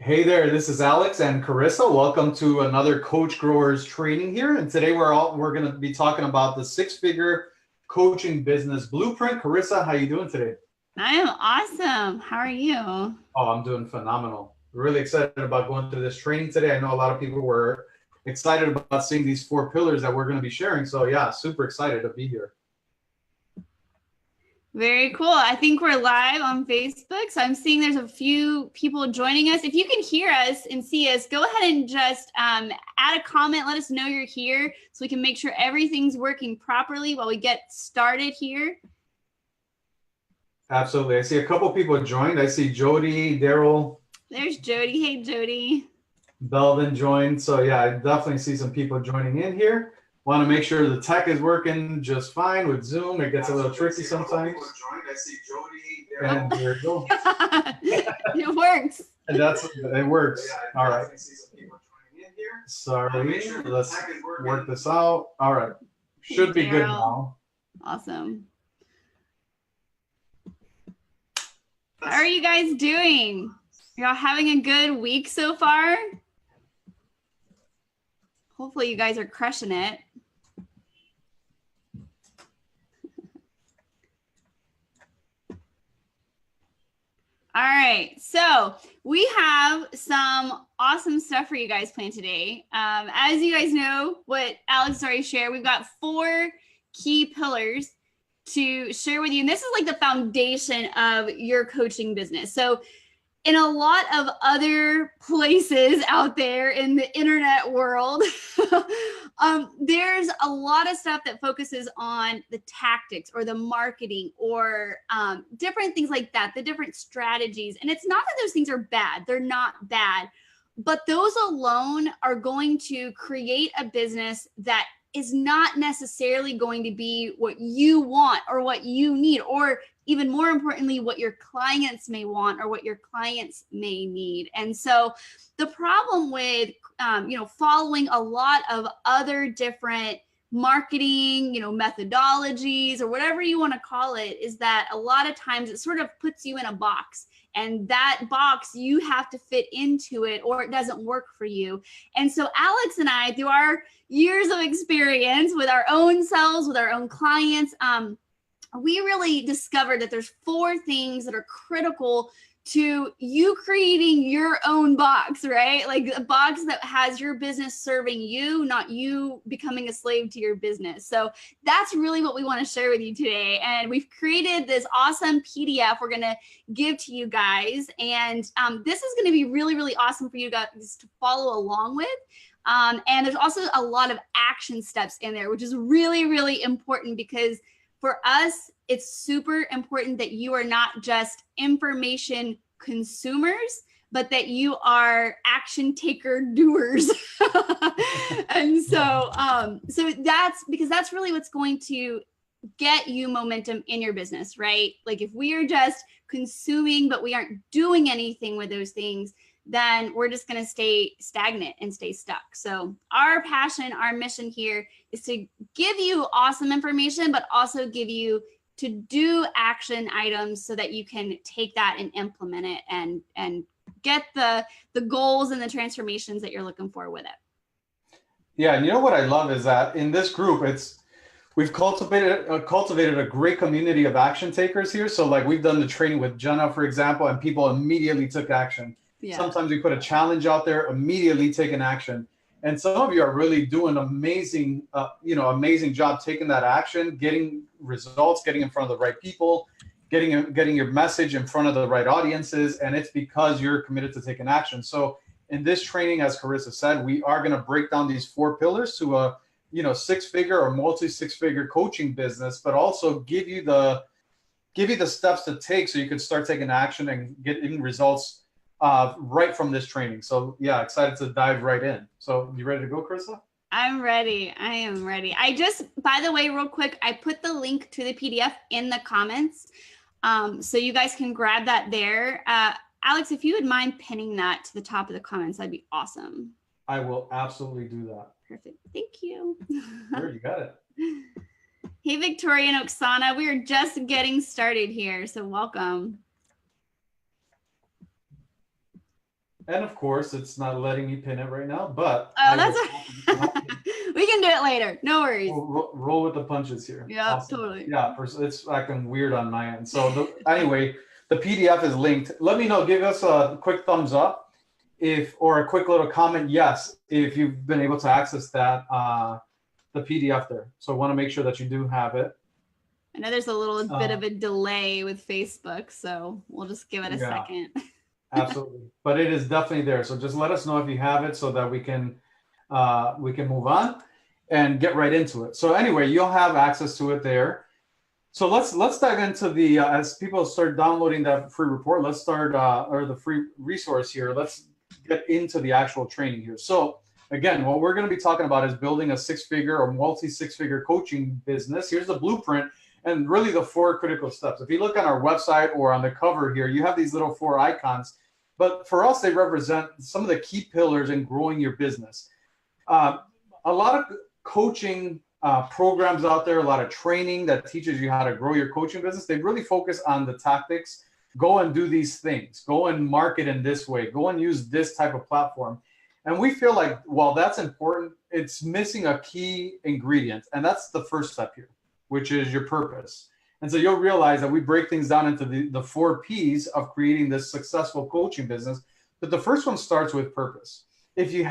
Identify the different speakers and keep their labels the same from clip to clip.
Speaker 1: Hey there, this is Alex and Carissa. Welcome to another Coach Growers training here. And today we're going to be talking about the six-figure coaching business blueprint. Carissa, how you doing today?
Speaker 2: I am awesome. How are you?
Speaker 1: Oh, I'm doing phenomenal. Really excited about going through this training today. I know a lot of people were excited about seeing these four pillars that we're going to be sharing. So yeah, super excited to be here.
Speaker 2: Very cool. I think we're live on Facebook. So I'm seeing there's a few people joining us. If you can hear us and see us, go ahead and just add a comment. Let us know you're here so we can make sure everything's working properly while we get started here.
Speaker 1: Absolutely. I see a couple people joined. I see Jody, Daryl.
Speaker 2: There's Jody. Hey, Jody.
Speaker 1: Belvin joined. So yeah, I definitely see some people joining in here. Want to make sure the tech is working just fine with Zoom. It gets a little tricky sometimes.
Speaker 2: I see Jody.
Speaker 1: And there you go.
Speaker 2: It works.
Speaker 1: And it works. All right. Sorry. Let's work this out. All right. Should be good now.
Speaker 2: Awesome. How are you guys doing? Y'all having a good week so far? Hopefully you guys are crushing it. All right, so we have some awesome stuff for you guys planned today. As you guys know, what Alex already shared, we've got 4 key pillars to share with you. And this is like the foundation of your coaching business. So in a lot of other places out there in the internet world, there's a lot of stuff that focuses on the tactics or the marketing or different things like that, the different strategies. And it's not that those things are bad. They're not bad. But those alone are going to create a business that is not necessarily going to be what you want or what you need, or even more importantly, what your clients may want or what your clients may need. And so the problem with, following a lot of other different marketing, methodologies or whatever you want to call it, is that a lot of times it sort of puts you in a box. And that box, you have to fit into it or it doesn't work for you. And so Alex and I, through our years of experience with our own selves, with our own clients, we really discovered that there's 4 things that are critical to you creating your own box, right? Like a box that has your business serving you, not you becoming a slave to your business. So that's really what we want to share with you today. And we've created this awesome PDF we're going to give to you guys. And this is going to be really, really awesome for you guys to follow along with. And there's also a lot of action steps in there, which is really, really important because for us, it's super important that you are not just information consumers, but that you are action taker doers. And so that's because that's really what's going to get you momentum in your business, right? Like if we are just consuming, but we aren't doing anything with those things, then we're just going to stay stagnant and stay stuck. So our passion, our mission here is to give you awesome information, but also give you to do action items so that you can take that and implement it and get the goals and the transformations that you're looking for with it.
Speaker 1: Yeah, and you know what I love is that in this group, we've cultivated a great community of action takers here. So like we've done the training with Jenna, for example, and people immediately took action. Yeah. Sometimes we put a challenge out there, immediately taking action. And some of you are really doing amazing job taking that action, getting results, getting in front of the right people, getting your message in front of the right audiences. And it's because you're committed to taking action. So in this training, as Carissa said, we are going to break down these 4 pillars to a, 6-figure or multi-6-figure coaching business, but also give you the steps to take so you can start taking action and getting results right from this training. So yeah, excited to dive right in. So you ready to go, Carissa?
Speaker 2: I'm ready. I am ready. By the way, real quick, I put the link to the PDF in the comments. So you guys can grab that there. Alex, if you would mind pinning that to the top of the comments, that'd be awesome.
Speaker 1: I will absolutely do that.
Speaker 2: Perfect. Thank you.
Speaker 1: Sure, you got it.
Speaker 2: Hey, Victoria and Oksana. We are just getting started here, so welcome.
Speaker 1: And of course, it's not letting me pin it right now, but
Speaker 2: Oh,
Speaker 1: I
Speaker 2: that's
Speaker 1: will.
Speaker 2: we can do it later. No worries.
Speaker 1: We'll roll with the punches here.
Speaker 2: Yeah,
Speaker 1: Awesome.
Speaker 2: totally.
Speaker 1: Yeah, it's acting weird on my end. So anyway, the PDF is linked. Let me know. Give us a quick thumbs up or a quick little comment. Yes, if you've been able to access that the PDF there. So I want to make sure that you do have it.
Speaker 2: I know there's a little bit of a delay with Facebook, so we'll just give it a
Speaker 1: Yeah,
Speaker 2: second.
Speaker 1: absolutely. But it is definitely there. So just let us know if you have it so that we can move on and get right into it. So anyway, you'll have access to it there. So let's dive into the as people start downloading that free report. Let's start or the free resource here. Let's get into the actual training here. So again, what we're going to be talking about is building a six-figure or multi-six-figure coaching business. Here's the blueprint and really the four critical steps. If you look on our website or on the cover here, you have these little four icons. But for us, they represent some of the key pillars in growing your business. A lot of coaching programs out there, a lot of training that teaches you how to grow your coaching business. They really focus on the tactics. Go and do these things. Go and market in this way. Go and use this type of platform. And we feel like while that's important, it's missing a key ingredient. And that's the first step here, which is your purpose. And so you'll realize that we break things down into the four P's of creating this successful coaching business. But the first one starts with purpose. If you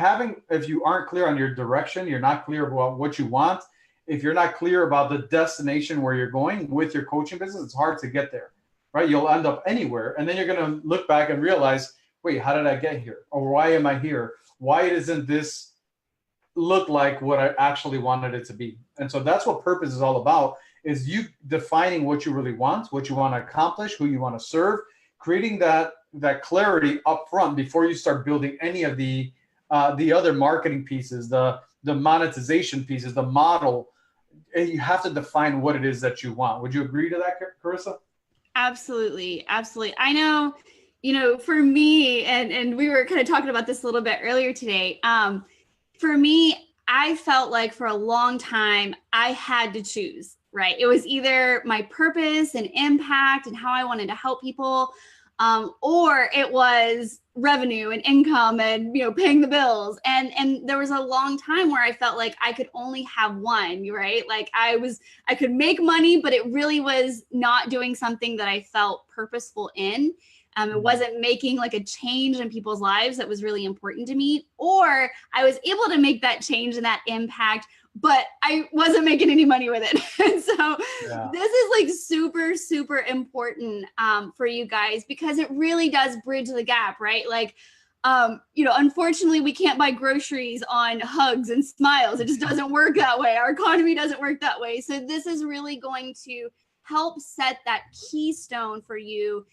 Speaker 1: aren't clear on your direction, you're not clear about what you want, if you're not clear about the destination where you're going with your coaching business, it's hard to get there, right? You'll end up anywhere. And then you're going to look back and realize, wait, how did I get here? Or why am I here? Why doesn't this look like what I actually wanted it to be? And so that's what purpose is all about, is you defining what you really want, what you want to accomplish, who you want to serve, creating that clarity up front before you start building any of the other marketing pieces, the monetization pieces, the model. You have to define what it is that you want. Would you agree to that, Carissa?
Speaker 2: Absolutely. Absolutely. I know, for me, and we were kind of talking about this a little bit earlier today. For me, I felt like for a long time, I had to choose, right? It was either my purpose and impact and how I wanted to help people, or it was revenue and income and paying the bills, and there was a long time where I felt like I could only have one, right? Like I could make money, but it really was not doing something that I felt purposeful in. It wasn't making like a change in people's lives that was really important to me, or I was able to make that change and that impact, but I wasn't making any money with it. And so This is like super, super important for you guys, because it really does bridge the gap, right? Like, unfortunately, we can't buy groceries on hugs and smiles. It just doesn't work that way. Our economy doesn't work that way. So this is really going to help set that keystone for you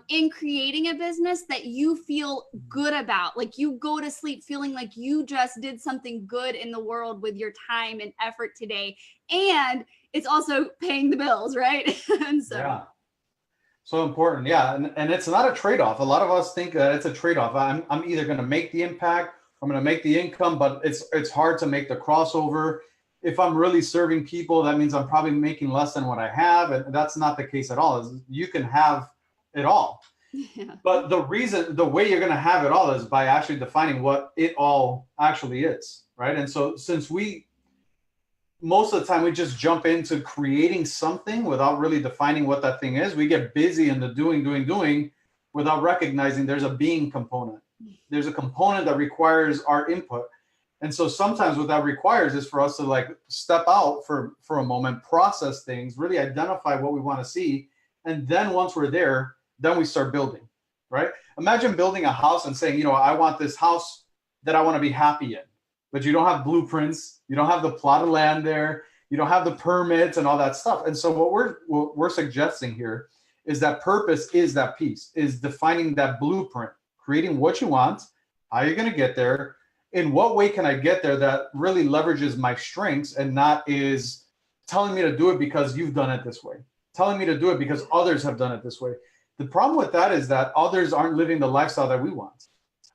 Speaker 2: in creating a business that you feel good about. Like you go to sleep feeling like you just did something good in the world with your time and effort today. And it's also paying the bills, right? And so
Speaker 1: so important. Yeah. And it's not a trade-off. A lot of us think that it's a trade-off. I'm either going to make the impact, I'm going to make the income, but it's hard to make the crossover. If I'm really serving people, that means I'm probably making less than what I have. And that's not the case at all. You can have it all. Yeah. But the way you're going to have it all is by actually defining what it all actually is, right? And so since most of the time we just jump into creating something without really defining what that thing is, we get busy in the doing without recognizing there's a being component. There's a component that requires our input. And so sometimes what that requires is for us to like step out for a moment, process things, really identify what we want to see. And then once we're there, then we start building, right? Imagine building a house and saying, I want this house that I want to be happy in, but you don't have blueprints, you don't have the plot of land there, you don't have the permits and all that stuff. And so what we're suggesting here is that purpose is that piece, is defining that blueprint, creating what you want, how you're going to get there, in what way can I get there that really leverages my strengths and not is telling me to do it because you've done it this way, telling me to do it because others have done it this way. The problem with that is that others aren't living the lifestyle that we want.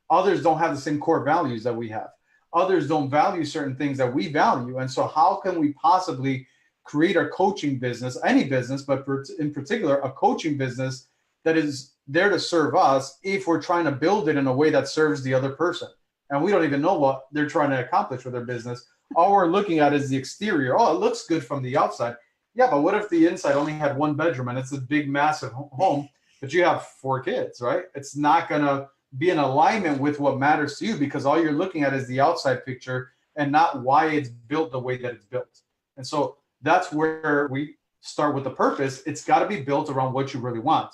Speaker 1: Others don't have the same core values that we have. Others don't value certain things that we value. And so how can we possibly create a coaching business, any business, but in particular, a coaching business that is there to serve us if we're trying to build it in a way that serves the other person. And we don't even know what they're trying to accomplish with their business. All we're looking at is the exterior. Oh, it looks good from the outside. Yeah, but what if the inside only had one bedroom and it's a big, massive home, but you have 4 kids, right? It's not going to be in alignment with what matters to you, because all you're looking at is the outside picture and not why it's built the way that it's built. And so that's where we start with the purpose. It's got to be built around what you really want.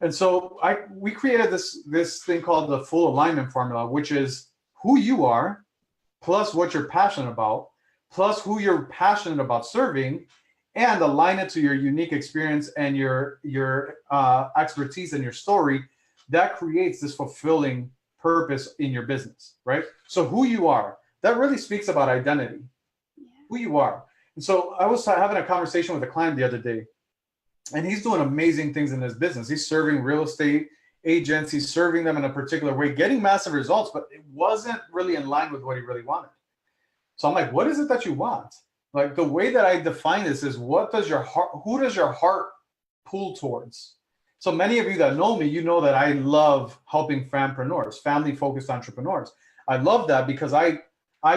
Speaker 1: And so we created this thing called the full alignment formula, which is who you are plus what you're passionate about, plus who you're passionate about serving, and align it to your unique experience and your expertise and your story. That creates this fulfilling purpose in your business, right? So who you are, that really speaks about identity, who you are. And so I was having a conversation with a client the other day, and he's doing amazing things in his business. He's serving real estate agents. He's serving them in a particular way, getting massive results, but it wasn't really in line with what he really wanted. So I'm like, what is it that you want? Like, the way that I define this is, what does your heart, who does your heart pull towards? So many of you that know me, you know that I love helping fampreneurs, family-focused entrepreneurs. I love that because I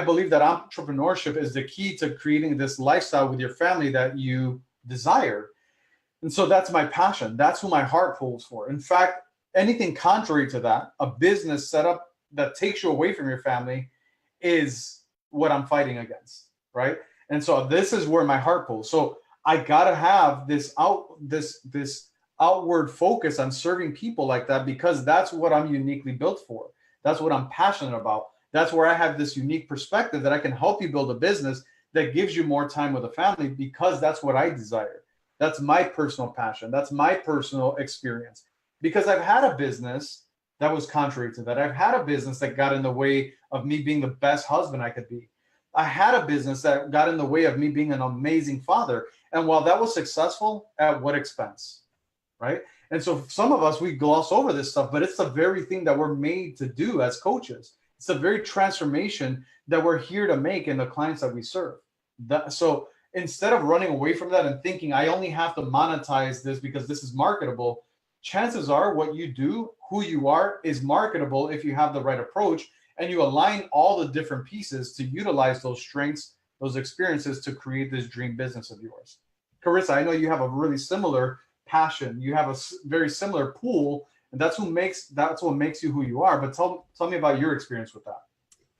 Speaker 1: believe that entrepreneurship is the key to creating this lifestyle with your family that you desire. And so that's my passion. That's who my heart pulls for. In fact, anything contrary to that, a business setup that takes you away from your family, is what I'm fighting against, right? And so this is where my heart pulls. So I gotta have this outward focus on serving people like that, because that's what I'm uniquely built for. That's what I'm passionate about. That's where I have this unique perspective that I can help you build a business that gives you more time with the family, because that's what I desire. That's my personal passion. That's my personal experience. Because I've had a business that was contrary to that. I've had a business that got in the way of me being the best husband I could be. I had a business that got in the way of me being an amazing father. And while that was successful, at what expense, right? And so some of us, we gloss over this stuff, but it's the very thing that we're made to do as coaches. It's the very transformation that we're here to make in the clients that we serve. So instead of running away from that and thinking, I only have to monetize this because this is marketable, chances are what you do, who you are, is marketable if you have the right approach and you align all the different pieces to utilize those strengths, those experiences to create this dream business of yours. Carissa, I know you have a really similar passion. You have a very similar pool, and that's what makes you who you are. But tell me about your experience with that.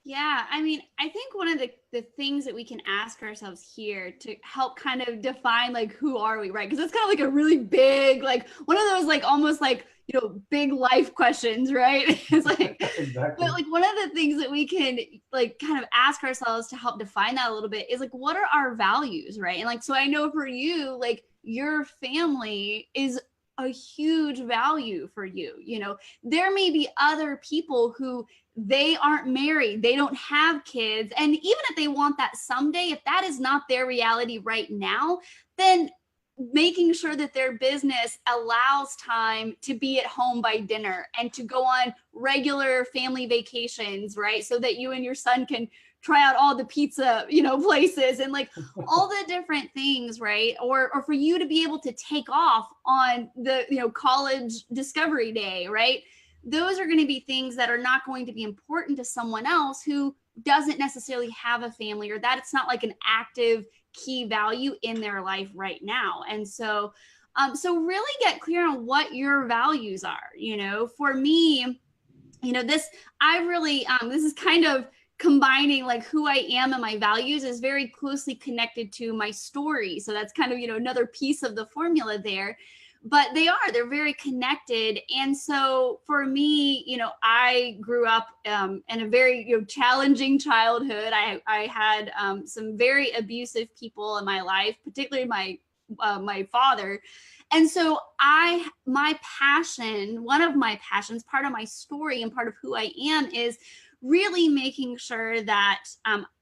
Speaker 2: Yeah, I mean, I think one of the things that we can ask ourselves here to help kind of define, like, who are we, right? Because it's kind of like a really big, like, one of those, like, almost like, you know, big life questions, right? It's like, exactly. But like, one of the things that we can, like, kind of ask ourselves to help define that a little bit is, like, what are our values, right? And like, so I know for you, like, your family is a huge value for you. You know, there may be other people who, they aren't married, they don't have kids, and even if they want that someday, if that is not their reality right now, then making sure that their business allows time to be at home by dinner and to go on regular family vacations, right? So that you and your son can try out all the pizza, you know, places and like all the different things, right? Or for you to be able to take off on the, you know, college discovery day, right? Those are going to be things that are not going to be important to someone else who doesn't necessarily have a family, or that it's not like an active key value in their life right now. And so, so really get clear on what your values are. You know, for me, you know, this is kind of combining like who I am and my values is very closely connected to my story. So that's kind of, you know, another piece of the formula there. But they're very connected. And so for me, you know, I grew up in a very, you know, challenging childhood. I had some very abusive people in my life, particularly my father. And so my passion, one of my passions, part of my story and part of who I am is really making sure that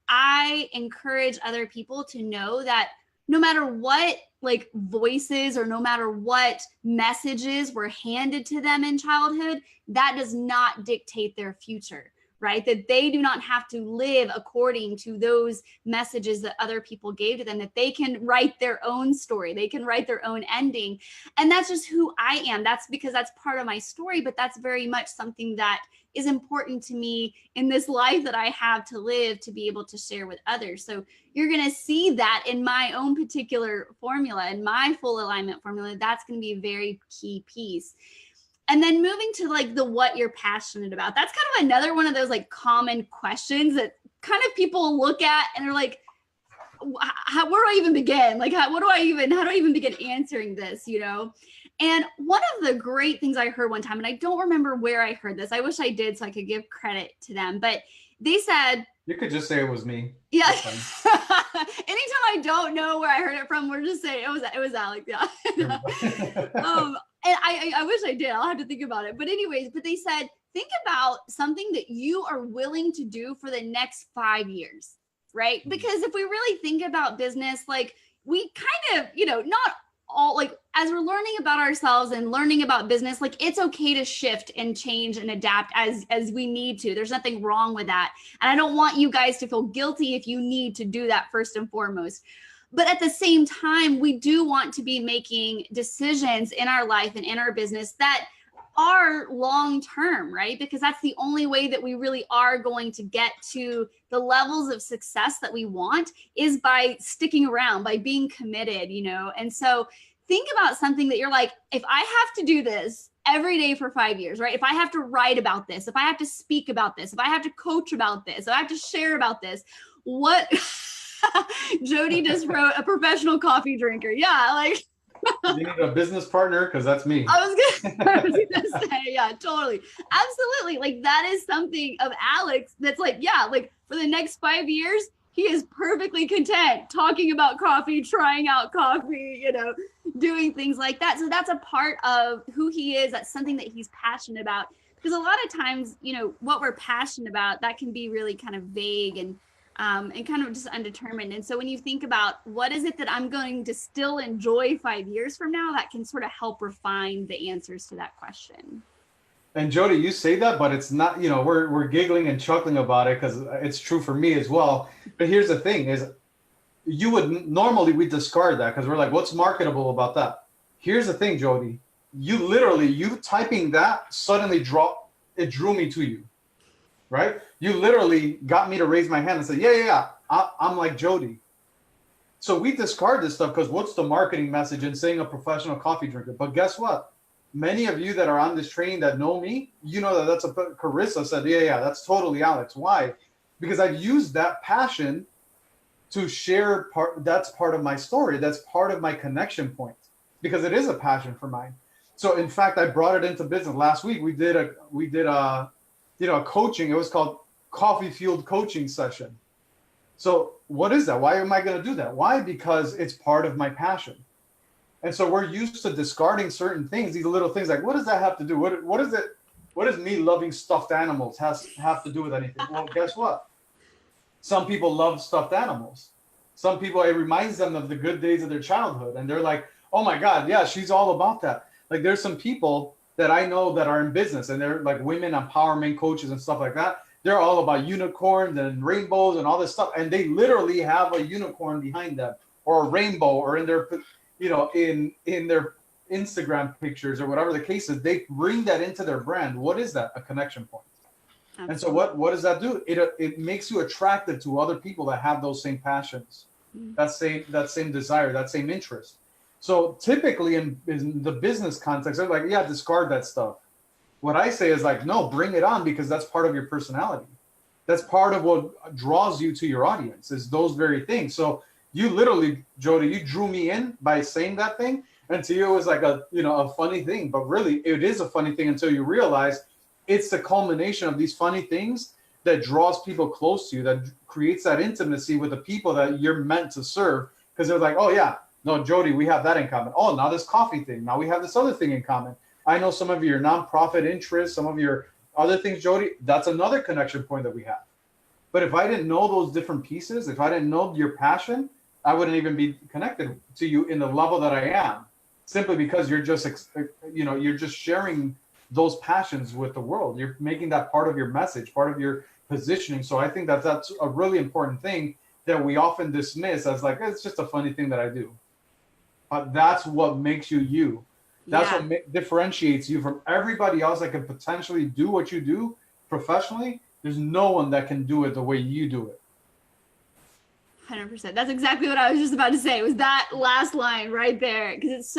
Speaker 2: I encourage other people to know that no matter what like voices or no matter what messages were handed to them in childhood, that does not dictate their future, right? That they do not have to live according to those messages that other people gave to them, that they can write their own story, they can write their own ending. And that's just who I am. That's because that's part of my story, but that's very much something that is important to me in this life that I have to live, to be able to share with others. So you're going to see that in my own particular formula, in my full alignment formula. That's going to be a very key piece. And then moving to like the what you're passionate about. That's kind of another one of those like common questions that kind of people look at and they're like, where do I even begin? Like, how do I even begin answering this, you know? And one of the great things I heard one time, and I don't remember where I heard this, I wish I did so I could give credit to them, but they said,
Speaker 1: you could just say it was me.
Speaker 2: Yeah. Anytime I don't know where I heard it from, we're just saying it was Alex. Yeah. And I wish I did. I'll have to think about it. But anyways, but they said, think about something that you are willing to do for the next 5 years, right? Because if we really think about business, like we kind of, you know, not all, like as we're learning about ourselves and learning about business, like it's okay to shift and change and adapt as we need to. There's nothing wrong with that. And I don't want you guys to feel guilty if you need to do that first and foremost. But at the same time, we do want to be making decisions in our life and in our business that are long-term, right? Because that's the only way that we really are going to get to the levels of success that we want, is by sticking around, by being committed, you know? And so think about something that you're like, if I have to do this every day for 5 years, right? If I have to write about this, if I have to speak about this, if I have to coach about this, if I have to share about this, what... Jody just wrote a professional coffee drinker. Yeah, like
Speaker 1: you need a business partner, because that's me.
Speaker 2: I was gonna say, yeah, totally, absolutely. Like that is something of Alex that's like, yeah, like for the next 5 years, he is perfectly content talking about coffee, trying out coffee, you know, doing things like that. So that's a part of who he is. That's something that he's passionate about. Because a lot of times, you know, what we're passionate about, that can be really kind of vague and kind of just undetermined. And so when you think about what is it that I'm going to still enjoy 5 years from now, that can sort of help refine the answers to that question.
Speaker 1: And Jody, you say that, but it's not, you know, we're giggling and chuckling about it because it's true for me as well. But here's the thing is, normally we discard that because we're like, what's marketable about that? Here's the thing, Jody, you typing that suddenly drew me to you. Right? You literally got me to raise my hand and say, yeah, I'm like Jody. So we discard this stuff because what's the marketing message in saying a professional coffee drinker? But guess what? Many of you that are on this training that know me, you know that's Carissa said, yeah, that's totally Alex. Why? Because I've used that passion to share that's part of my story. That's part of my connection point, because it is a passion for mine. So in fact, I brought it into business. Last week we did a coaching. It was called Coffee Fueled Coaching Session. So what is that? Why am I going to do that? Why? Because it's part of my passion. And so we're used to discarding certain things, these little things like, what does that have to do? What does me loving stuffed animals have to do with anything? Well, guess what? Some people love stuffed animals. Some people, it reminds them of the good days of their childhood. And they're like, oh my God, yeah, she's all about that. Like there's some people that I know that are in business and they're like women empowerment coaches and stuff like that. They're all about unicorns and rainbows and all this stuff. And they literally have a unicorn behind them or a rainbow, or in their, you know, in their Instagram pictures or whatever the case is. They bring that into their brand. What is that? A connection point. Absolutely. And so what does that do? It makes you attractive to other people that have those same passions, that same desire, that same interest. So typically in the business context, they're like, yeah, discard that stuff. What I say is like, no, bring it on, because that's part of your personality. That's part of what draws you to your audience, is those very things. So you literally, Jody, you drew me in by saying that thing. And to you, it was like a funny thing, but really it is a funny thing until you realize it's the culmination of these funny things that draws people close to you, that creates that intimacy with the people that you're meant to serve. Because they're like, oh yeah, no, Jody, we have that in common. Oh, now this coffee thing. Now we have this other thing in common. I know some of your nonprofit interests, some of your other things, Jody. That's another connection point that we have. But if I didn't know those different pieces, if I didn't know your passion, I wouldn't even be connected to you in the level that I am, simply because you're just, you're just sharing those passions with the world. You're making that part of your message, part of your positioning. So I think that that's a really important thing that we often dismiss as like, it's just a funny thing that I do. But that's what makes you you. That's what differentiates you from everybody else that can potentially do what you do professionally. There's no one that can do it the way you do it.
Speaker 2: 100%. That's exactly what I was just about to say. It was that last line right there, because it's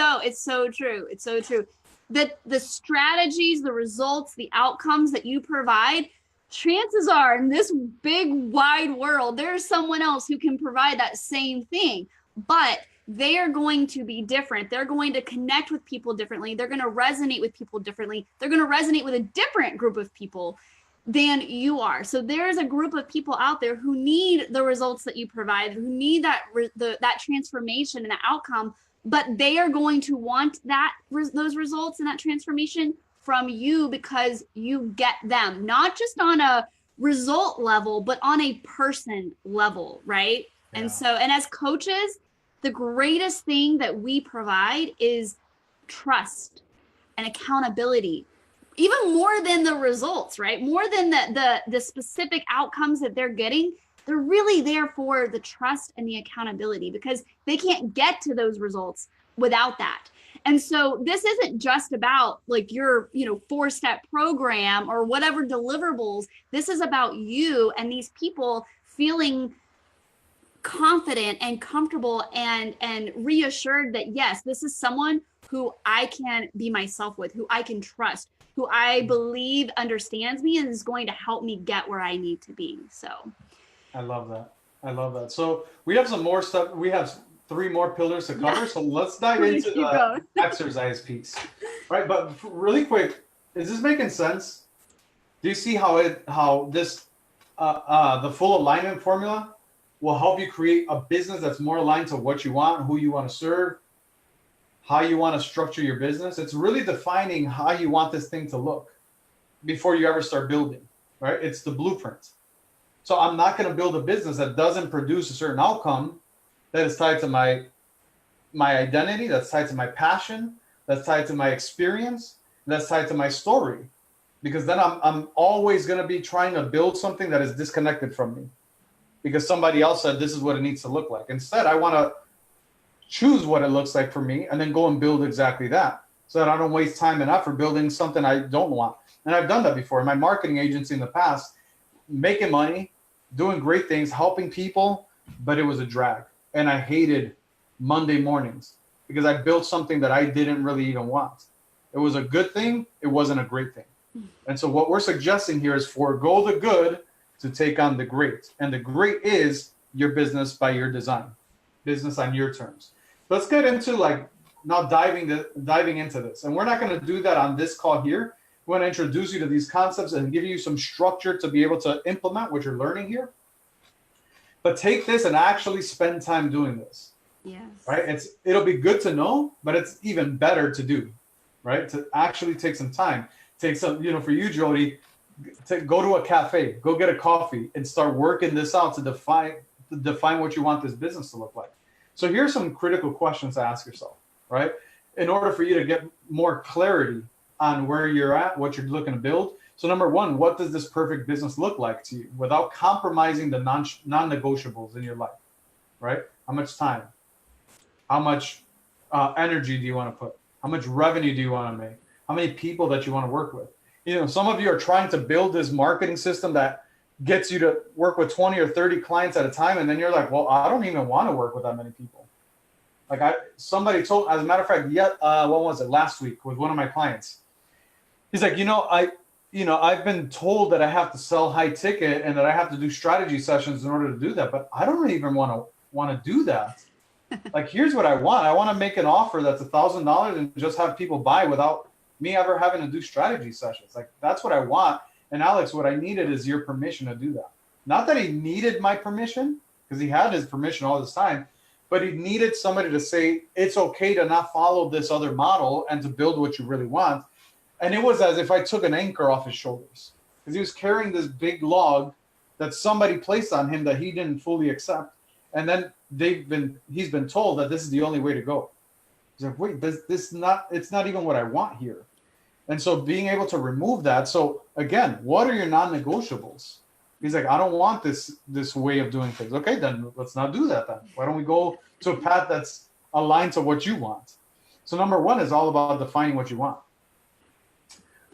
Speaker 2: so true. It's so true that the strategies, the results, the outcomes that you provide, chances are in this big wide world, there's someone else who can provide that same thing, but they are going to be different. They're going to connect with people differently. They're going to resonate with people differently. They're going to resonate with a different group of people than you are. So there's a group of people out there who need the results that you provide, who need that that transformation and that outcome, but they are going to want those results and that transformation from you because you get them, not just on a result level, but on a person level, right? Yeah. And as coaches, the greatest thing that we provide is trust and accountability, even more than the results, right? More than the specific outcomes that they're getting. They're really there for the trust and the accountability, because they can't get to those results without that. And so this isn't just about like your, 4-step program or whatever deliverables. This is about you and these people feeling confident and comfortable and reassured that, yes, this is someone who I can be myself with, who I can trust, who I believe understands me and is going to help me get where I need to be. So
Speaker 1: I love that. So we have some more stuff. We have 3 more pillars to cover. Yeah. So let's dive into the exercise piece. Right. But really quick, is this making sense? Do you see how this the full alignment formula will help you create a business that's more aligned to what you want, who you want to serve, how you want to structure your business? It's really defining how you want this thing to look before you ever start building, right? It's the blueprint. So I'm not going to build a business that doesn't produce a certain outcome that is tied to my identity, that's tied to my passion, that's tied to my experience, that's tied to my story. Because then I'm always going to be trying to build something that is disconnected from me, because somebody else said this is what it needs to look like. Instead, I want to choose what it looks like for me and then go and build exactly that, so that I don't waste time and effort building something I don't want. And I've done that before in my marketing agency in the past, making money, doing great things, helping people, but it was a drag. And I hated Monday mornings because I built something that I didn't really even want. It was a good thing. It wasn't a great thing. And so what we're suggesting here is forego the good to take on the great. And the great is your business by your design, business on your terms. Let's get into now diving into this. And we're not going to do that on this call here. We want to introduce you to these concepts and give you some structure to be able to implement what you're learning here. But take this and actually spend time doing this.
Speaker 2: Yes.
Speaker 1: Right? It'll be good to know, but it's even better to do, right? To actually take some time. Take some, for you, Jody, go to a cafe, go get a coffee and start working this out to define what you want this business to look like. So here's some critical questions to ask yourself, right? In order for you to get more clarity on where you're at, what you're looking to build. So number 1, what does this perfect business look like to you without compromising the non-negotiables in your life, right? How much time? How much energy do you want to put? How much revenue do you want to make? How many people that you want to work with? Some of you are trying to build this marketing system that gets you to work with 20 or 30 clients at a time. And then you're like, well, I don't even want to work with that many people. Somebody told, as a matter of fact, what was it, last week with one of my clients? He's like, I've been told that I have to sell high ticket and that I have to do strategy sessions in order to do that, but I don't even want to do that. Here's what I want. I want to make an offer that's $1,000 and just have people buy without me ever having to do strategy sessions. That's what I want. And Alex, what I needed is your permission to do that. Not that he needed my permission, because he had his permission all this time, but he needed somebody to say, it's okay to not follow this other model and to build what you really want. And it was as if I took an anchor off his shoulders, because he was carrying this big log that somebody placed on him that he didn't fully accept. And then he's been told that this is the only way to go. He's like, wait, it's not even what I want here. And so being able to remove that. So again, what are your non-negotiables? He's like, I don't want this way of doing things. Okay, then let's not do that then. Why don't we go to a path that's aligned to what you want? So number one is all about defining what you want.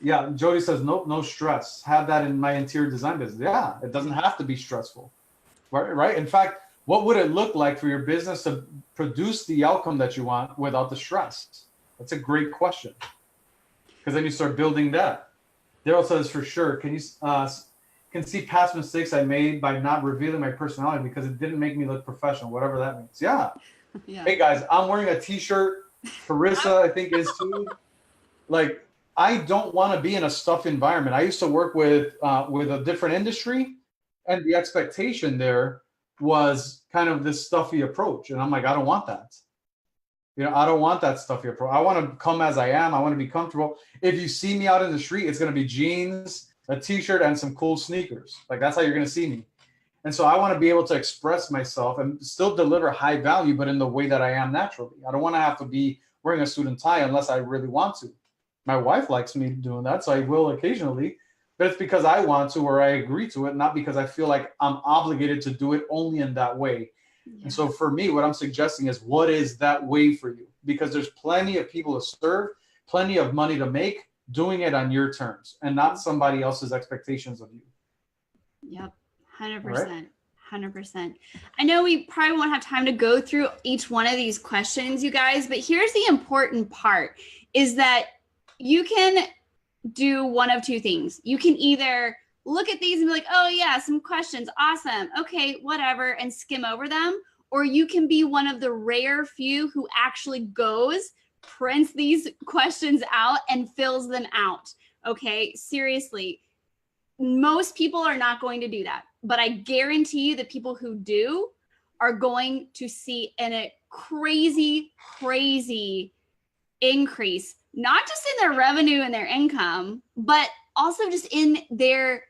Speaker 1: Yeah, Jody says, nope, no stress. Have that in my interior design business. Yeah, it doesn't have to be stressful, right? In fact, what would it look like for your business to produce the outcome that you want without the stress? That's a great question, because then you start building that. Daryl says, for sure, can see past mistakes I made by not revealing my personality because it didn't make me look professional, whatever that means. Yeah. Hey guys, I'm wearing a t-shirt. Carissa, I think, is too. Like, I don't want to be in a stuff environment. I used to work with a different industry, and the expectation there was kind of this stuffy approach. And I'm like, I don't want that. I don't want that stuffy approach. I want to come as I am. I want to be comfortable. If you see me out in the street, it's going to be jeans, a t-shirt, and some cool sneakers. Like, that's how you're going to see me. And so I want to be able to express myself and still deliver high value, but in the way that I am naturally. I don't want to have to be wearing a suit and tie unless I really want to. My wife likes me doing that, so I will occasionally, but it's because I want to or I agree to it, not because I feel like I'm obligated to do it only in that way. Yeah. And so for me, what I'm suggesting is, what is that way for you? Because there's plenty of people to serve, plenty of money to make, doing it on your terms and not somebody else's expectations of you.
Speaker 2: Yep, 100%. Right? 100%. I know we probably won't have time to go through each one of these questions, you guys, but here's the important part is that you can do one of two things. You can either look at these and be like, oh yeah, some questions, awesome, okay, whatever, and skim over them. Or you can be one of the rare few who actually goes, prints these questions out and fills them out. Okay, seriously, most people are not going to do that. But I guarantee you the people who do are going to see a crazy, crazy increase, not just in their revenue and their income, but also just in their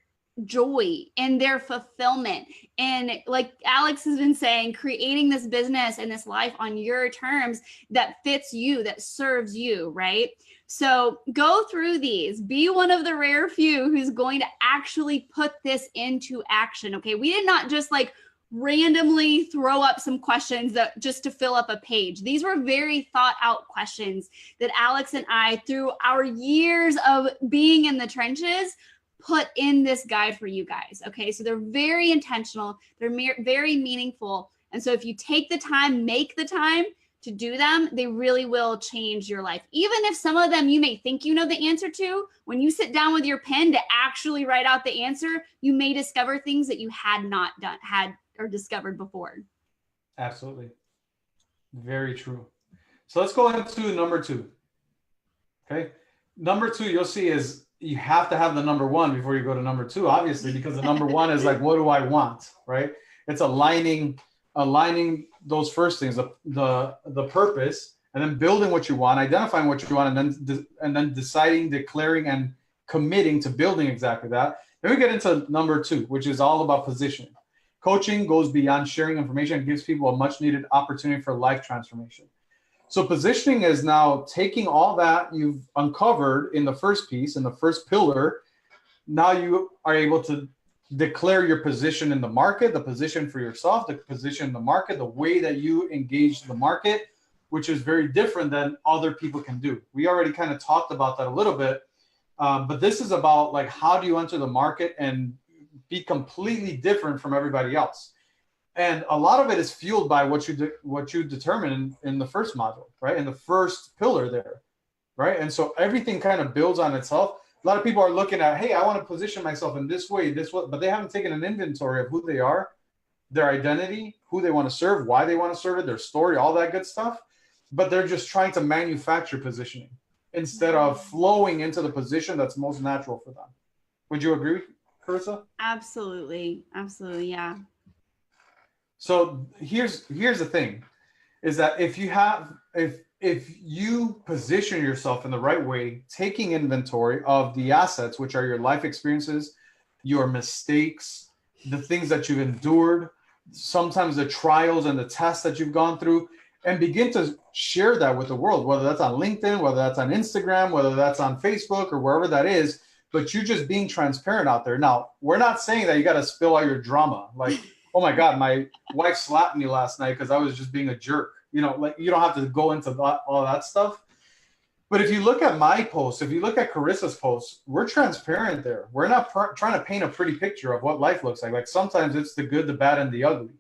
Speaker 2: joy and their fulfillment. And like Alex has been saying, creating this business and this life on your terms that fits you, that serves you, right? So go through these, be one of the rare few who's going to actually put this into action. Okay. We did not just like randomly throw up some questions that just to fill up a page. These were very thought out questions that Alex and I, through our years of being in the trenches, put in this guide for you guys. Okay. So they're very intentional. They're very meaningful. And so if you take the time, make the time to do them, they really will change your life. Even if some of them you may think you know the answer to, when you sit down with your pen to actually write out the answer, you may discover things that you had not had or discovered before.
Speaker 1: Absolutely. Very true. So let's go into number 2. Okay. Number 2, you'll see is you have to have the number 1 before you go to number 2, obviously, because the number 1 is like, what do I want? Right. It's aligning those first things, the purpose, and then building what you want, identifying what you want, and then deciding, declaring, and committing to building exactly that. Then we get into number 2, which is all about positioning. Coaching goes beyond sharing information and gives people a much needed opportunity for life transformation. So positioning is now taking all that you've uncovered in the first piece, in the first pillar. Now you are able to declare your position in the market, the position for yourself, the position in the market, the way that you engage the market, which is very different than other people can do. We already kind of talked about that a little bit, but this is about like, how do you enter the market and be completely different from everybody else? And a lot of it is fueled by what you determine in the first module, right? In the first pillar there, right? And so everything kind of builds on itself. A lot of people are looking at, hey, I want to position myself in this way, but they haven't taken an inventory of who they are, their identity, who they want to serve, why they want to serve it, their story, all that good stuff. But they're just trying to manufacture positioning instead of flowing into the position that's most natural for them. Would you agree, Carissa?
Speaker 2: Absolutely. Absolutely. Yeah.
Speaker 1: So here's the thing, is that if you position yourself in the right way, taking inventory of the assets, which are your life experiences, your mistakes, the things that you've endured, sometimes the trials and the tests that you've gone through, and begin to share that with the world, whether that's on LinkedIn, whether that's on Instagram, whether that's on Facebook or wherever that is, but you just being transparent out there. Now, we're not saying that you got to spill all your drama. Like, oh my God, my wife slapped me last night because I was just being a jerk. You know, like you don't have to go into all that stuff. But if you look at my posts, if you look at Carissa's posts, we're transparent there. We're not trying to paint a pretty picture of what life looks like. Like sometimes it's the good, the bad, and the ugly.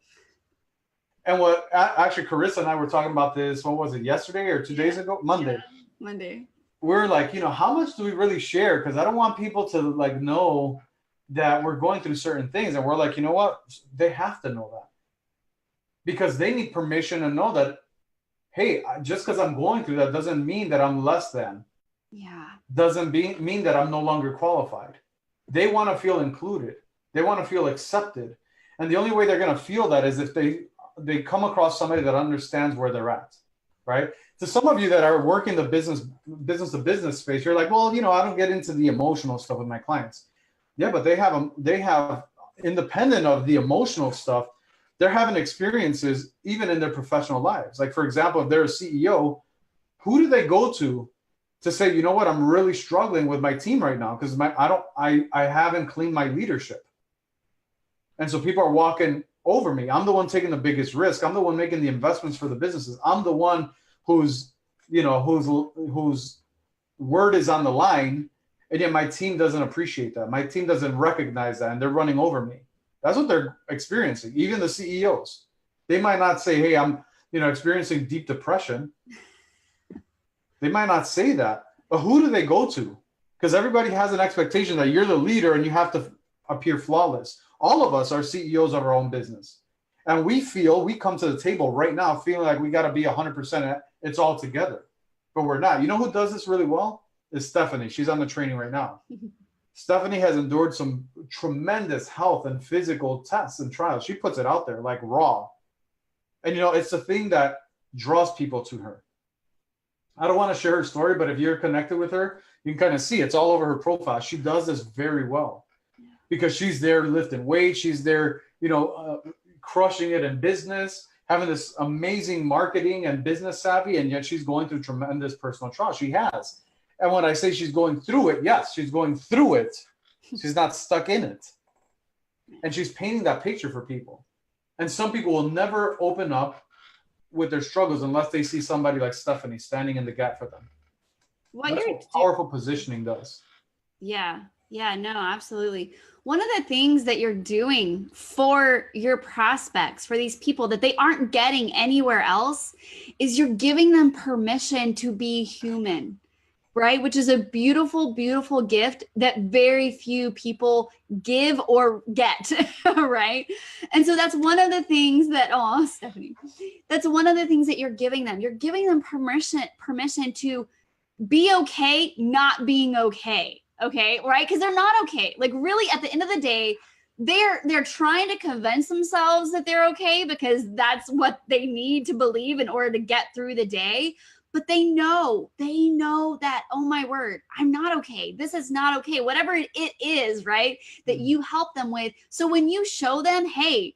Speaker 1: And what actually Carissa and I were talking about this, what was it, yesterday or 2 days ago? Monday.
Speaker 2: Yeah, Monday.
Speaker 1: We're like, you know, how much do we really share? Because I don't want people to like know that we're going through certain things. And we're like, you know what? They have to know that. Because they need permission to know that, hey, just because I'm going through that doesn't mean that I'm less than.
Speaker 2: Yeah.
Speaker 1: Doesn't mean that I'm no longer qualified. They want to feel included. They want to feel accepted. And the only way they're going to feel that is if they come across somebody that understands where they're at, right? To some of you that are working the business to business space, you're like, well, you know, I don't get into the emotional stuff with my clients. Yeah, but they have independent of the emotional stuff, they're having experiences even in their professional lives. Like, for example, if they're a CEO, who do they go to say, you know what, I'm really struggling with my team right now because I haven't cleaned my leadership. And so people are walking over me. I'm the one taking the biggest risk. I'm the one making the investments for the businesses. I'm the one whose word is on the line. And yet my team doesn't appreciate that. My team doesn't recognize that, and they're running over me. That's what they're experiencing. Even the CEOs, they might not say, hey, I'm, you know, experiencing deep depression. They might not say that, but who do they go to? Because everybody has an expectation that you're the leader and you have to appear flawless. All of us are CEOs of our own business. And we come to the table right now feeling like we got to be 100%. It's all together, but we're not. You know who does this really well? Is Stephanie. She's on the training right now. Stephanie has endured some tremendous health and physical tests and trials. She puts it out there like raw. And, you know, it's the thing that draws people to her. I don't want to share her story, but if you're connected with her, you can kind of see it's all over her profile. She does this very well because she's there lifting weights. She's there, you know, crushing it in business, having this amazing marketing and business savvy, and yet she's going through tremendous personal trial. She has. And when I say she's going through it, yes, she's going through it. She's not stuck in it. And she's painting that picture for people. And some people will never open up with their struggles unless they see somebody like Stephanie standing in the gap for them. That's what powerful positioning does.
Speaker 2: Yeah. Yeah, no, absolutely. One of the things that you're doing for your prospects, for these people that they aren't getting anywhere else, is you're giving them permission to be human, right? Which is a beautiful, beautiful gift that very few people give or get, right? And so that's one of the things that, oh, Stephanie, that's one of the things that you're giving them. You're giving them permission to be okay, not being okay. Okay, right? Because they're not okay. Like really, at the end of the day, they're trying to convince themselves that they're okay because that's what they need to believe in order to get through the day. But they know that, oh my word, I'm not okay. This is not okay. Whatever it is, right? That you help them with. So when you show them, hey,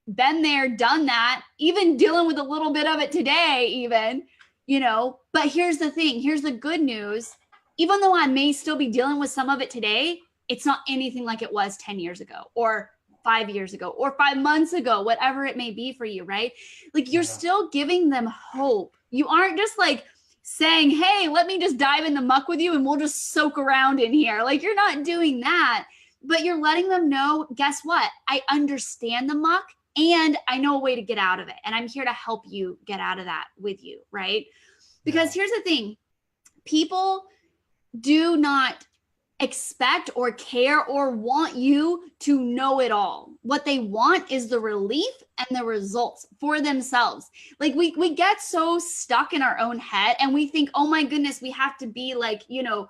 Speaker 2: been there, done that, even dealing with a little bit of it today, even, you know, but here's the thing, here's the good news. Even though I may still be dealing with some of it today, it's not anything like it was 10 years ago or 5 years ago or 5 months ago, whatever it may be for you, right? Like you're still giving them hope. You aren't just like saying, hey, let me just dive in the muck with you and we'll just soak around in here. Like you're not doing that, but you're letting them know, guess what? I understand the muck and I know a way to get out of it. And I'm here to help you get out of that with you, right? Because here's the thing, people do not expect or care or want you to know it all. What they want is the relief and the results for themselves. Like we get so stuck in our own head and we think, oh my goodness, we have to be like, you know,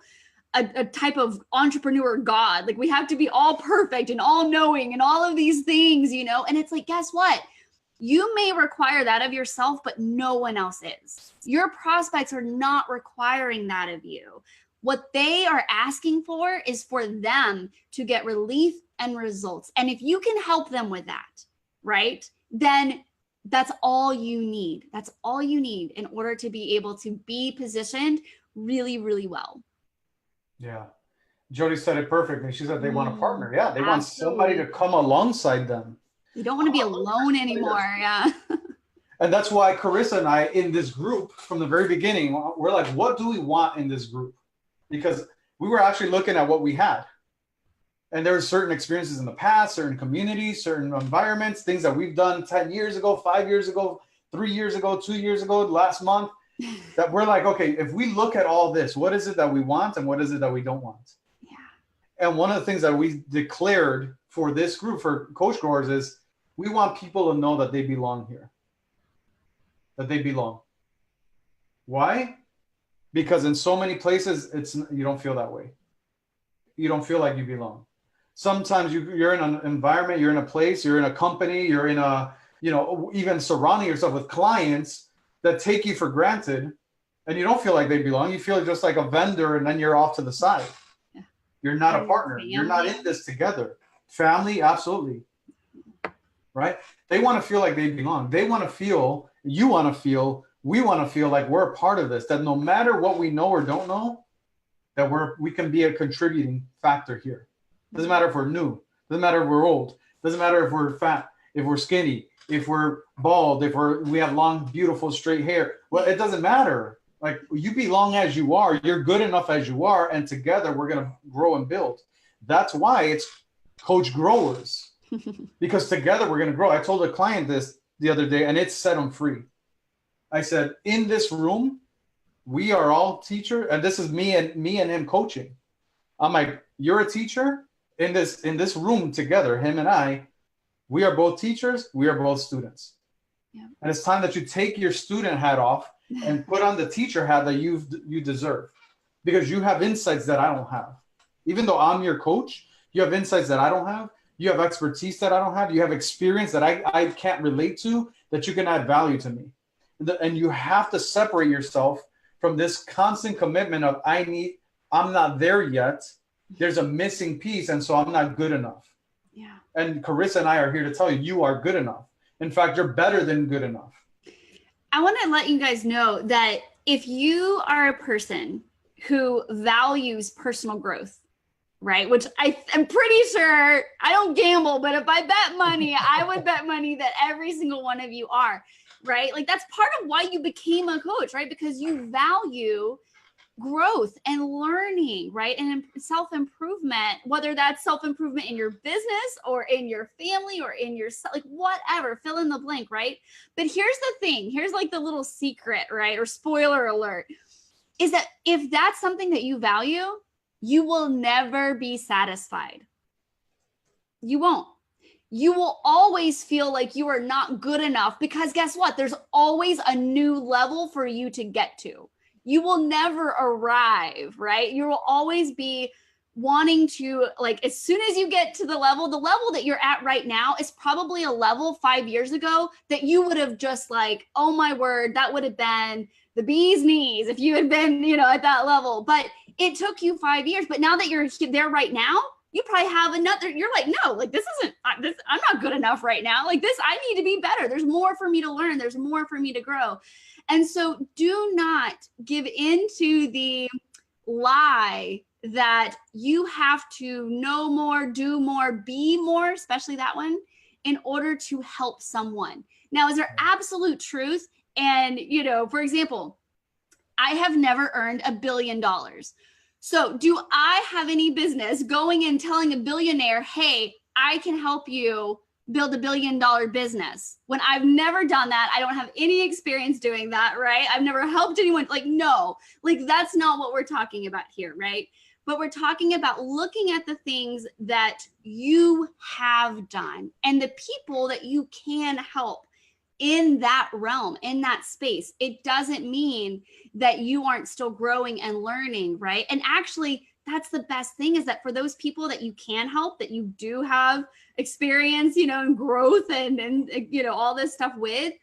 Speaker 2: a type of entrepreneur God. Like we have to be all perfect and all knowing and all of these things, you know? And it's like, guess what? You may require that of yourself, but no one else is. Your prospects are not requiring that of you. What they are asking for is for them to get relief and results. And if you can help them with that, right, then That's all you need. That's all you need in order to be able to be positioned really, really well.
Speaker 1: Yeah. Jody said it perfectly. She said they want a partner. Yeah, they want somebody to
Speaker 2: Absolutely.
Speaker 1: come alongside them.
Speaker 2: You don't want to be alone anymore. Yeah.
Speaker 1: And that's why Carissa and I, in this group, from the very beginning, we're like, what do we want in this group? Because we were actually looking at what we had. And there were certain experiences in the past, certain communities, certain environments, things that we've done 10 years ago, 5 years ago, 3 years ago, 2 years ago, last month, that we're like, okay, if we look at all this, what is it that we want and what is it that we don't want?
Speaker 2: Yeah.
Speaker 1: And one of the things that we declared for this group, for Coach Growers, is we want people to know that they belong here, that they belong. Why? Because in so many places, you don't feel that way. You don't feel like you belong. Sometimes you're in an environment, you're in a place, you're in a company, you're in a, even surrounding yourself with clients that take you for granted, and you don't feel like they belong. You feel just like a vendor, and then you're off to the side. Yeah. You're not a partner. Family. You're not in this together. Family, absolutely. Right? They want to feel like they belong. They want to feel, you want to feel, we want to feel like we're a part of this, that no matter what we know or don't know, that we can be a contributing factor here. Doesn't matter if we're new. Doesn't matter if we're old. Doesn't matter if we're fat, if we're skinny, if we're bald, if we have long, beautiful, straight hair. Well, it doesn't matter. Like, you belong as you are. You're good enough as you are, and together we're going to grow and build. That's why it's Coach Growers, because together we're going to grow. I told a client this the other day, and it set them free. I said, in this room, we are all teachers, and this is me and him coaching. I'm like, you're a teacher in this room together, him and I. We are both teachers. We are both students. Yeah. And it's time that you take your student hat off and put on the teacher hat that you deserve, because you have insights that I don't have. Even though I'm your coach, you have insights that I don't have. You have expertise that I don't have. You have experience that I can't relate to, that you can add value to me. And you have to separate yourself from this constant commitment of I'm not there yet. There's a missing piece, and so I'm not good enough. Yeah. And Carissa and I are here to tell you, you are good enough. In fact, you're better than good enough.
Speaker 2: I want to let you guys know that if you are a person who values personal growth, right? Which I'm pretty sure, I don't gamble, but if I bet money, I would bet money that every single one of you are, right? Like, that's part of why you became a coach, right? Because you value growth and learning, right? And self-improvement, whether that's self-improvement in your business or in your family or in your, like, whatever, fill in the blank, right? But here's the thing, here's like the little secret, right? Or spoiler alert, is that if that's something that you value, you will never be satisfied. You won't. You will always feel like you are not good enough, because guess what? There's always a new level for you to get to. You will never arrive, right? You will always be wanting to, like, as soon as you get to the level that you're at right now is probably a level 5 years ago that you would have just like, oh my word, that would have been the bee's knees if you had been, at that level. But it took you 5 years. But now that you're there right now, you probably have another, you're like, no, like, this isn't, I'm not good enough right now. Like, this, I need to be better. There's more for me to learn. There's more for me to grow. And so do not give into the lie that you have to know more, do more, be more, especially that one, in order to help someone. Now, is there absolute truth? And, for example, I have never earned $1 billion. So do I have any business going and telling a billionaire, hey, I can help you build $1 billion business, when I've never done that? I don't have any experience doing that, right? I've never helped anyone. Like, no, like, that's not what we're talking about here, right? But we're talking about looking at the things that you have done and the people that you can help in that realm, in that space. It doesn't mean that you aren't still growing and learning, right? And actually, that's the best thing, is that for those people that you can help, that you do have experience, and growth and all this stuff with,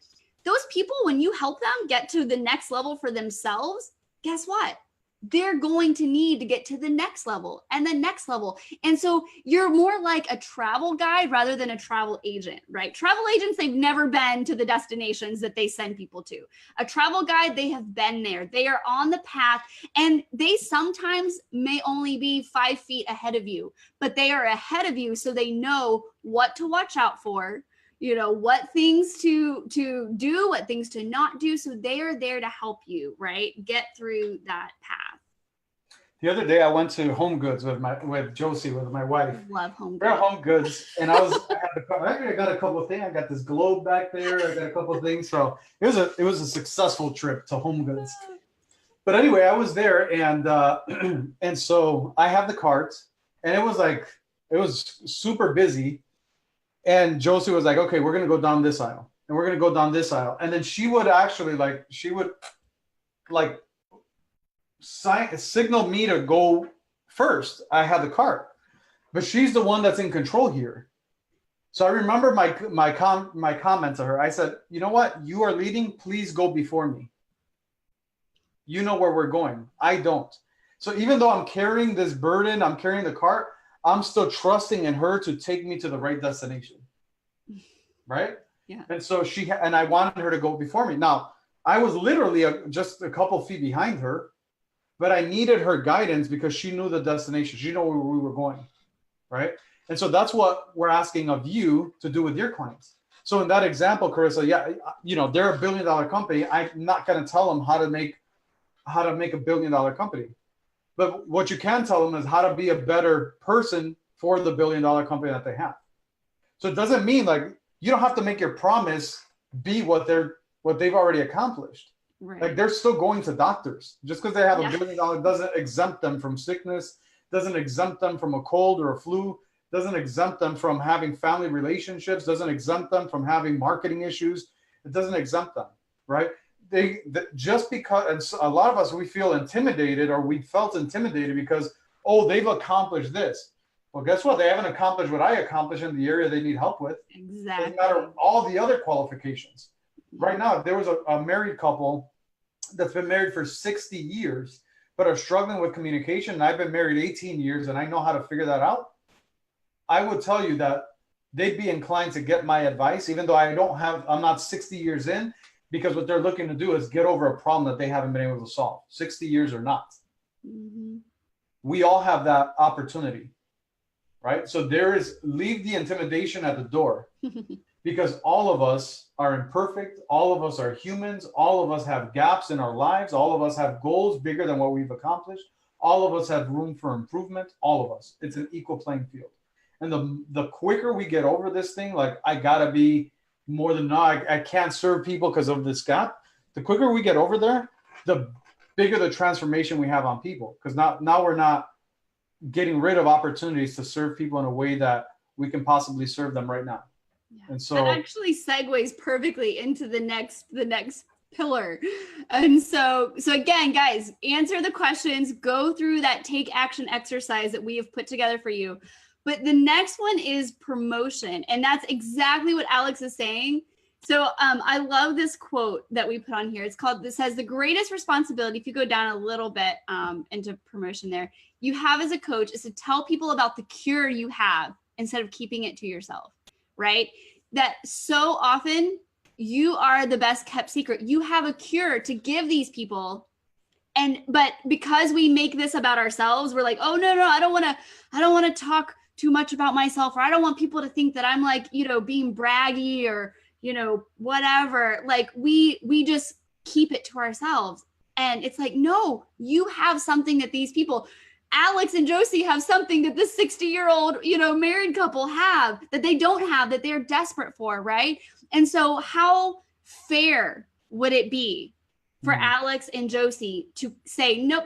Speaker 2: those people, when you help them get to the next level for themselves, guess what? they're going to need to get to the next level and the next level. And so you're more like a travel guide rather than a travel agent, right? Travel agents, they've never been to the destinations that they send people to. A travel guide, they have been there. They are on the path, and they sometimes may only be 5 feet ahead of you, but they are ahead of you, so they know what to watch out for, you know, what things to do, what things to not do. So they are there to help you, right? Get through that path.
Speaker 1: The other day I went to Home Goods with Josie, with my wife.
Speaker 2: Love Home
Speaker 1: We're at
Speaker 2: Goods.
Speaker 1: Home Goods, and I got a couple of things. I got this globe back there. I got a couple of things. So it was a successful trip to Home Goods. But anyway, I was there, and and so I have the cart, and it was super busy. And Josie was like, okay, we're going to go down this aisle, and we're going to go down this aisle. And then she would actually signal me to go first. I had the cart, but she's the one that's in control here. So I remember my comment to her. I said, you know what? You are leading. Please go before me. You know where we're going. I don't. So even though I'm carrying this burden, I'm carrying the cart, I'm still trusting in her to take me to the right destination. Right?
Speaker 2: Yeah.
Speaker 1: And so I wanted her to go before me. Now, I was literally just a couple feet behind her, but I needed her guidance because she knew the destination. She knew where we were going. Right? And so that's what we're asking of you to do with your clients. So in that example, Carissa, yeah, you know, they're $1 billion company. I'm not going to tell them how to make $1 billion company. But what you can tell them is how to be a better person for the $1 billion company that they have. So it doesn't mean like you don't have to make your promise be what they've already accomplished.
Speaker 2: Right.
Speaker 1: Like they're still going to doctors. Just because they have $1 billion doesn't exempt them from sickness, doesn't exempt them from a cold or a flu, doesn't exempt them from having family relationships, doesn't exempt them from having marketing issues. It doesn't exempt them, right? Just because, and a lot of us, we feel intimidated, or we felt intimidated because, oh, they've accomplished this. Well, guess what? They haven't accomplished what I accomplished in the area they need help with.
Speaker 2: Exactly.
Speaker 1: Doesn't matter all the other qualifications. Right now, if there was a married couple that's been married for 60 years, but are struggling with communication, and I've been married 18 years and I know how to figure that out, I would tell you that they'd be inclined to get my advice, even though I'm not 60 years in, because what they're looking to do is get over a problem that they haven't been able to solve, 60 years or not. Mm-hmm. We all have that opportunity, right? So leave the intimidation at the door because all of us are imperfect. All of us are humans. All of us have gaps in our lives. All of us have goals bigger than what we've accomplished. All of us have room for improvement. All of us. It's an equal playing field. And the quicker we get over this thing, like I gotta be more than I can't serve people because of this gap. The quicker we get over there, the bigger the transformation we have on people. Because now we're not getting rid of opportunities to serve people in a way that we can possibly serve them right now. Yeah. And so
Speaker 2: that actually segues perfectly into the next pillar. And so again, guys, answer the questions, go through that take action exercise that we have put together for you. But the next one is promotion. And that's exactly what Alex is saying. So I love this quote that we put on here. This says, the greatest responsibility, if you go down a little bit into promotion there, you have as a coach is to tell people about the cure you have instead of keeping it to yourself, right? That so often you are the best kept secret. You have a cure to give these people. But because we make this about ourselves, we're like, oh, no, I don't want to talk too much about myself, or I don't want people to think that I'm like, being braggy or, whatever. Like we just keep it to ourselves. And it's like, no, you have something that these people, Alex and Josie, have something that this 60-year-old, married couple have that they don't have, that they're desperate for. Right. And so how fair would it be for Alex and Josie to say, nope,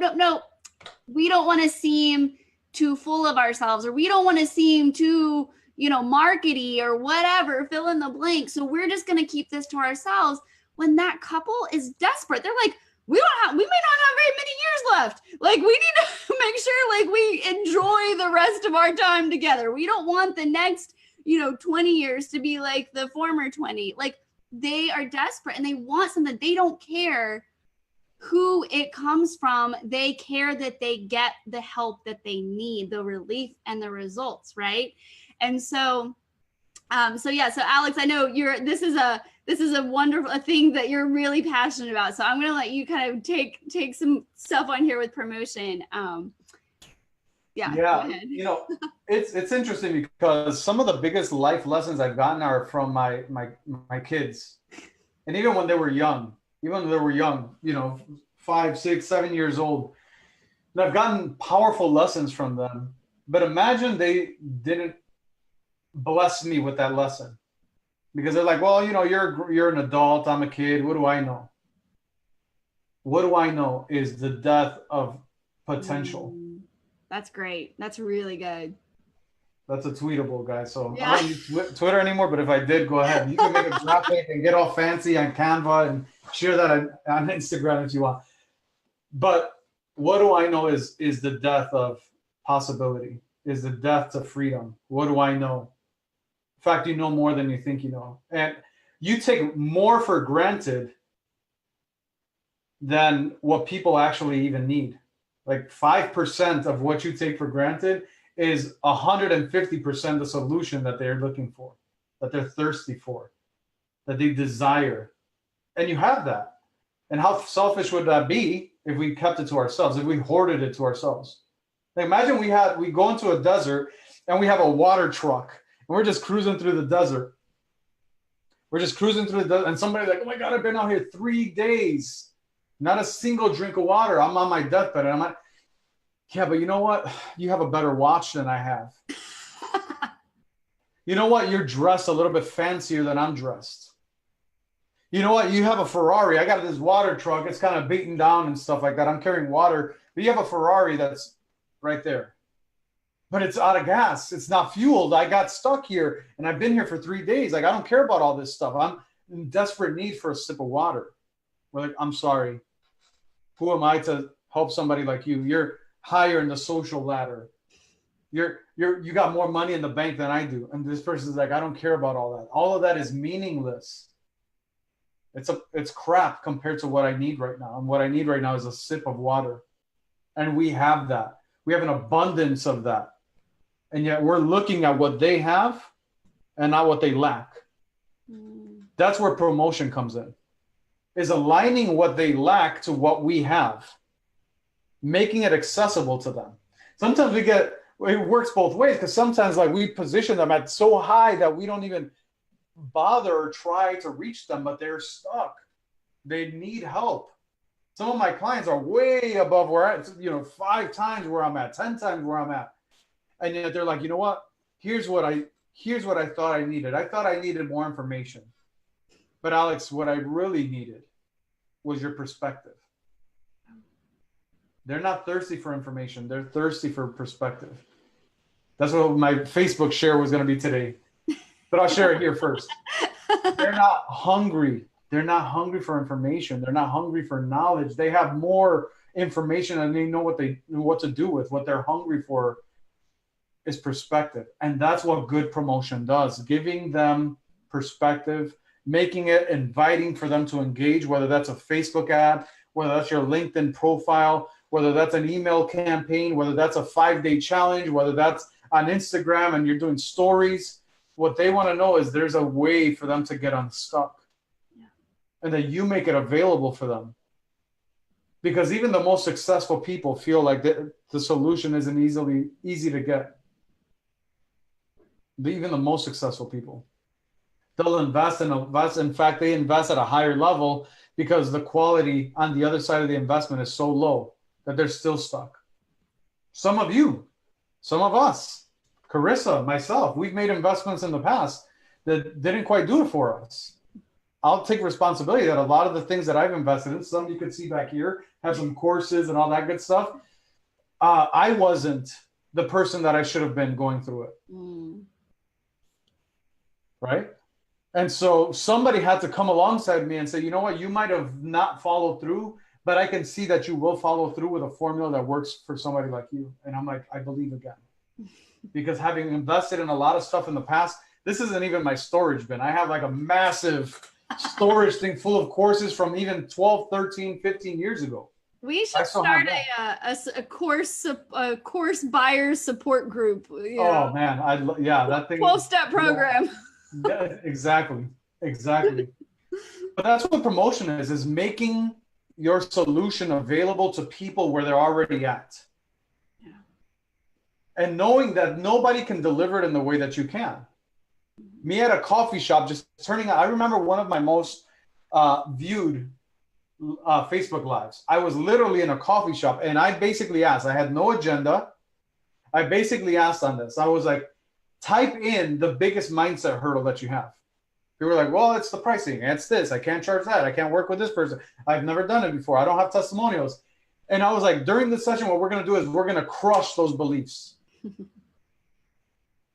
Speaker 2: we don't want to seem too full of ourselves, or we don't want to seem too, markety or whatever, fill in the blank. So we're just going to keep this to ourselves when that couple is desperate. They're like, we may not have very many years left. Like we need to make sure like we enjoy the rest of our time together. We don't want the next, 20 years to be like the former 20. Like they are desperate and they want something. They don't care who it comes from, they care that they get the help that they need, the relief and the results, right? And so so Alex, I know this is a wonderful thing that you're really passionate about. So I'm going to let you kind of take some stuff on here with promotion. Yeah, go ahead.
Speaker 1: You know, it's interesting because some of the biggest life lessons I've gotten are from my kids, and even when they were young, you know, 5, 6, 7 years old, and I've gotten powerful lessons from them. But imagine they didn't bless me with that lesson, because they're like, well, you know, you're an adult, I'm a kid, what do I know? What do I know is the death of potential.
Speaker 2: That's great. That's really good.
Speaker 1: That's a tweetable, guys. So
Speaker 2: Yeah.
Speaker 1: I don't use Twitter anymore, but if I did, go ahead. You can make a graphic and get all fancy on Canva and share that on Instagram if you want. But what do I know is the death of possibility, is the death to freedom. What do I know? In fact, you know more than you think you know. And you take more for granted than what people actually even need. Like 5% of what you take for granted is 150% the solution that they're looking for, that they're thirsty for, that they desire. And you have that. And how selfish would that be if we kept it to ourselves, if we hoarded it to ourselves? Like imagine we go into a desert and we have a water truck and we're just cruising through the desert. We're just cruising through the desert and somebody's like, oh my God, I've been out here 3 days. Not a single drink of water. I'm on my deathbed. And I'm like, yeah, but you know what? You have a better watch than I have. You know what? You're dressed a little bit fancier than I'm dressed. You know what? You have a Ferrari. I got this water truck. It's kind of beaten down and stuff like that. I'm carrying water. But you have a Ferrari that's right there. But it's out of gas. It's not fueled. I got stuck here and I've been here for 3 days. Like, I don't care about all this stuff. I'm in desperate need for a sip of water. We're like, I'm sorry. Who am I to help somebody like you? You're higher in the social ladder. You got more money in the bank than I do. And this person's like, I don't care about all that. All of that is meaningless. It's crap compared to what I need right now. And what I need right now is a sip of water. And we have that. We have an abundance of that. And yet we're looking at what they have and not what they lack. That's where promotion comes in. Is aligning what they lack to what we have, making it accessible to them. Sometimes it works both ways, because sometimes like we position them at so high that we don't even bother or try to reach them, but they're stuck. They need help. Some of my clients are way above where I, 5 times where I'm at, 10 times where I'm at. And yet they're like, you know what? Here's what I thought I needed. I thought I needed more information. But Alex, what I really needed was your perspective. They're not thirsty for information. They're thirsty for perspective. That's what my Facebook share was going to be today. But I'll share it here first. They're not hungry. They're not hungry for information. They're not hungry for knowledge. They have more information and they know what to do with. What they're hungry for is perspective. And that's what good promotion does. Giving them perspective, making it inviting for them to engage, whether that's a Facebook ad, whether that's your LinkedIn profile, whether that's an email campaign, whether that's a 5-day challenge, whether that's on Instagram and you're doing stories. What they want to know is there's a way for them to get unstuck, and that you make it available for them. Because even the most successful people feel like the solution isn't easy to get. Even the most successful people. They'll invest. In fact, they invest at a higher level because the quality on the other side of the investment is so low that they're still stuck. Some of you, some of us, Carissa, myself, we've made investments in the past that didn't quite do it for us. I'll take responsibility that a lot of the things that I've invested in, some you could see back here, have some courses and all that good stuff. I wasn't the person that I should have been going through it. Right? And so somebody had to come alongside me and say, you know what, you might have not followed through, but I can see that you will follow through with a formula that works for somebody like you. And I'm like, I believe again. Because having invested in a lot of stuff in the past, this isn't even my storage bin. I have like a massive storage thing full of courses from even 12, 13, 15 years ago.
Speaker 2: We should start a course buyers support group.
Speaker 1: Oh man, that thing.
Speaker 2: 12-step program.
Speaker 1: Yeah, exactly. But that's what promotion is making your solution available to people where they're already at. Yeah. And knowing that nobody can deliver it in the way that you can. Me at a coffee shop, just turning out, I remember one of my most viewed Facebook Lives. I was literally in a coffee shop and I basically asked, I had no agenda. I basically asked on this. I was like, type in the biggest mindset hurdle that you have. They were like, well, it's the pricing. It's this. I can't charge that. I can't work with this person. I've never done it before. I don't have testimonials. And I was like, during this session, what we're going to do is we're going to crush those beliefs.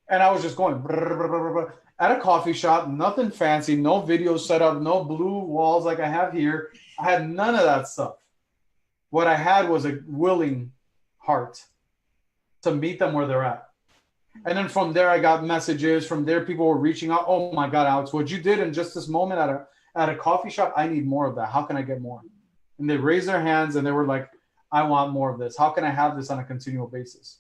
Speaker 1: And I was just going brr, brr, brr, brr, at a coffee shop, nothing fancy, no video set up, no blue walls like I have here. I had none of that stuff. What I had was a willing heart to meet them where they're at. And then from there, I got messages. From there, people were reaching out. Oh my God, Alex, what you did in just this moment at a coffee shop, I need more of that. How can I get more? And they raised their hands and they were like, I want more of this. How can I have this on a continual basis?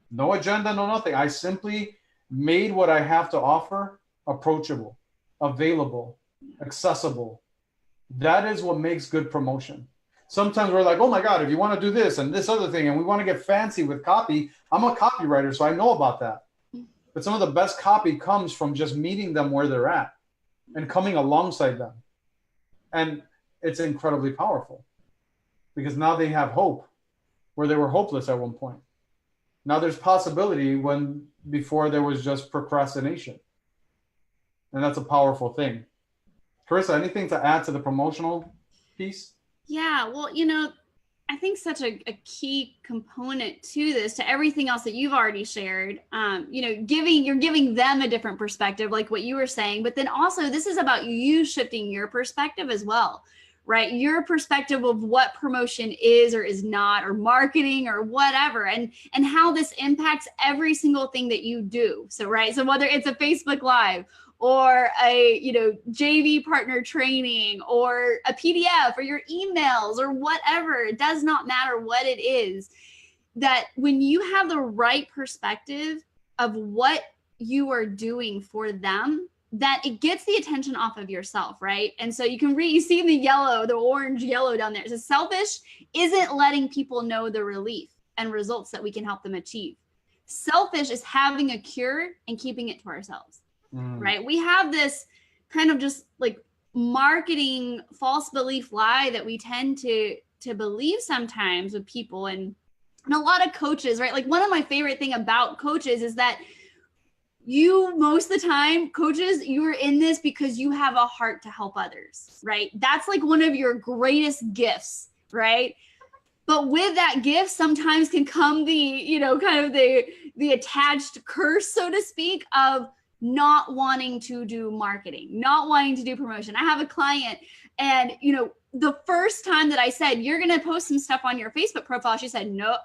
Speaker 1: No agenda, no nothing. I simply made what I have to offer approachable, available, accessible. That is what makes good promotion. Sometimes we're like, oh my God, if you want to do this and this other thing, and we want to get fancy with copy. I'm a copywriter, so I know about that. But some of the best copy comes from just meeting them where they're at and coming alongside them. And it's incredibly powerful because now they have hope where they were hopeless at one point. Now there's possibility when before there was just procrastination. And that's a powerful thing. Carissa, anything to add to the promotional piece?
Speaker 2: Yeah, well, I think such a key component to this, to everything else that you've already shared, you're giving them a different perspective, like what you were saying, but then also this is about you shifting your perspective as well, right? Your perspective of what promotion is or is not, or marketing or whatever, and how this impacts every single thing that you do. So, right. So whether it's a Facebook Live or a, JV partner training or a PDF or your emails or whatever, it does not matter what it is, that when you have the right perspective of what you are doing for them, that it gets the attention off of yourself, right? And so you see the orange yellow down there. So selfish isn't letting people know the relief and results that we can help them achieve. Selfish is having a cure and keeping it to ourselves, right? We have this kind of just like marketing false belief lie that we tend to believe sometimes with people and a lot of coaches, right? Like one of my favorite thing about coaches is that most of the time, coaches, you are in this because you have a heart to help others, right? That's like one of your greatest gifts, right? But with that gift, sometimes can come the, kind of the attached curse, so to speak, of not wanting to do marketing, not wanting to do promotion. I have a client and, the first time that I said, you're going to post some stuff on your Facebook profile, she said, no,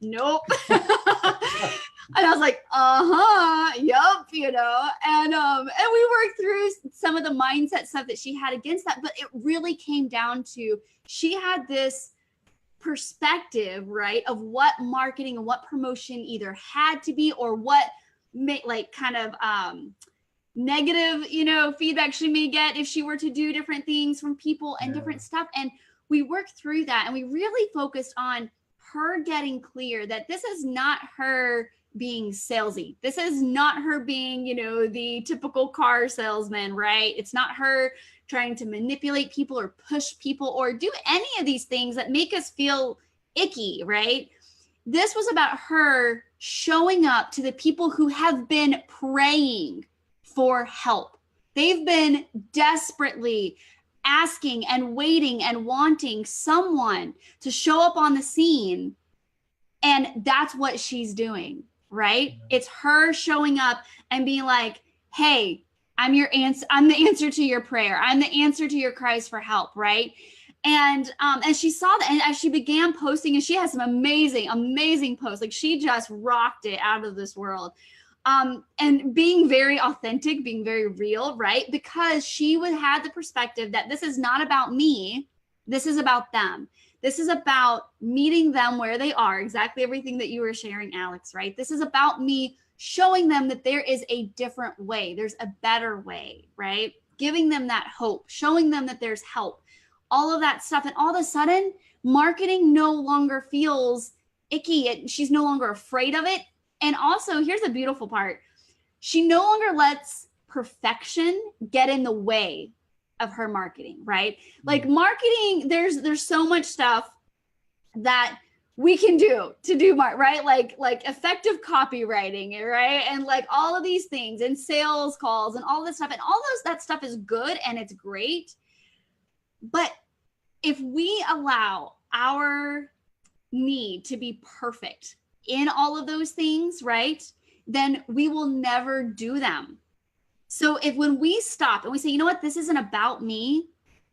Speaker 2: nope. And I was like, yup, and we worked through some of the mindset stuff that she had against that, but it really came down to, she had this perspective, right, of what marketing and what promotion either had to be or what negative, feedback she may get if she were to do different things from people and different stuff. And we worked through that and we really focused on her getting clear that this is not her being salesy. This is not her being, the typical car salesman, right? It's not her trying to manipulate people or push people or do any of these things that make us feel icky, right? This was about her showing up to the people who have been praying for help. They've been desperately asking and waiting and wanting someone to show up on the scene. And that's what she's doing, right? It's her showing up and being like, hey, I'm the answer to your prayer. I'm the answer to your cries for help, right? And she saw that, and as she began posting, and she has some amazing, amazing posts, like she just rocked it out of this world. and being very authentic, being very real, right? Because she would have the perspective that this is not about me. This is about them. This is about meeting them where they are, exactly everything that you were sharing, Alex, right? This is about me showing them that there is a different way. There's a better way, right? Giving them that hope, showing them that there's help, all of that stuff. And all of a sudden, marketing no longer feels icky. She's no longer afraid of it. And also, here's the beautiful part. She no longer lets perfection get in the way of her marketing, right? Like marketing, there's so much stuff that we can do to do right, like effective copywriting, right? And like all of these things and sales calls and all this stuff, and all that stuff is good and it's great. But if we allow our need to be perfect in all of those things, right, then we will never do them. So when we stop and we say, you know what, this isn't about me,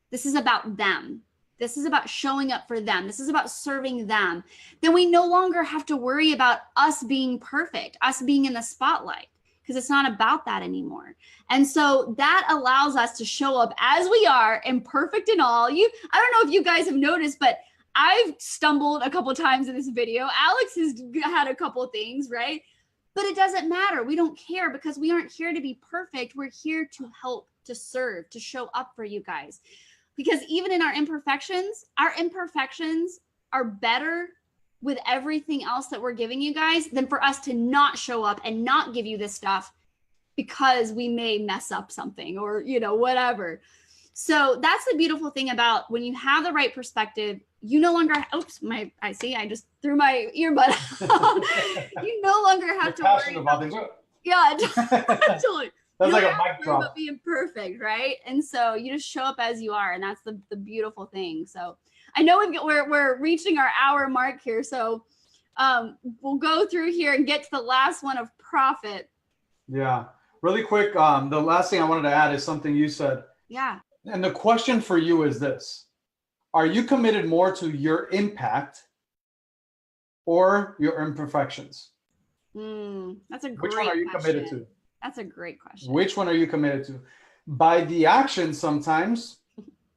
Speaker 2: this is about them. This is about showing up for them. This is about serving them. Then we no longer have to worry about us being perfect, us being in the spotlight, because it's not about that anymore. And so that allows us to show up as we are, imperfect and all. I don't know if you guys have noticed, but I've stumbled a couple of times in this video. Alex has had a couple of things, right? But it doesn't matter. We don't care because we aren't here to be perfect. We're here to help, to serve, to show up for you guys. Because even in our imperfections are better with everything else that we're giving you guys than for us to not show up and not give you this stuff because we may mess up something or, whatever. So that's the beautiful thing about when you have the right perspective, you no longer, I just threw my earbud out. You no longer have to worry about things. Yeah, totally.
Speaker 1: That's like a mic drop.
Speaker 2: About being perfect, right? And so you just show up as you are, and that's the beautiful thing. So I know we're reaching our hour mark here, so we'll go through here and get to the last one of profit.
Speaker 1: Yeah, really quick. The last thing I wanted to add is something you said.
Speaker 2: Yeah.
Speaker 1: And the question for you is this: are you committed more to your impact or your imperfections?
Speaker 2: That's a great question.
Speaker 1: Which one are you committed to?
Speaker 2: That's a great question.
Speaker 1: Which one are you committed to? By the action, sometimes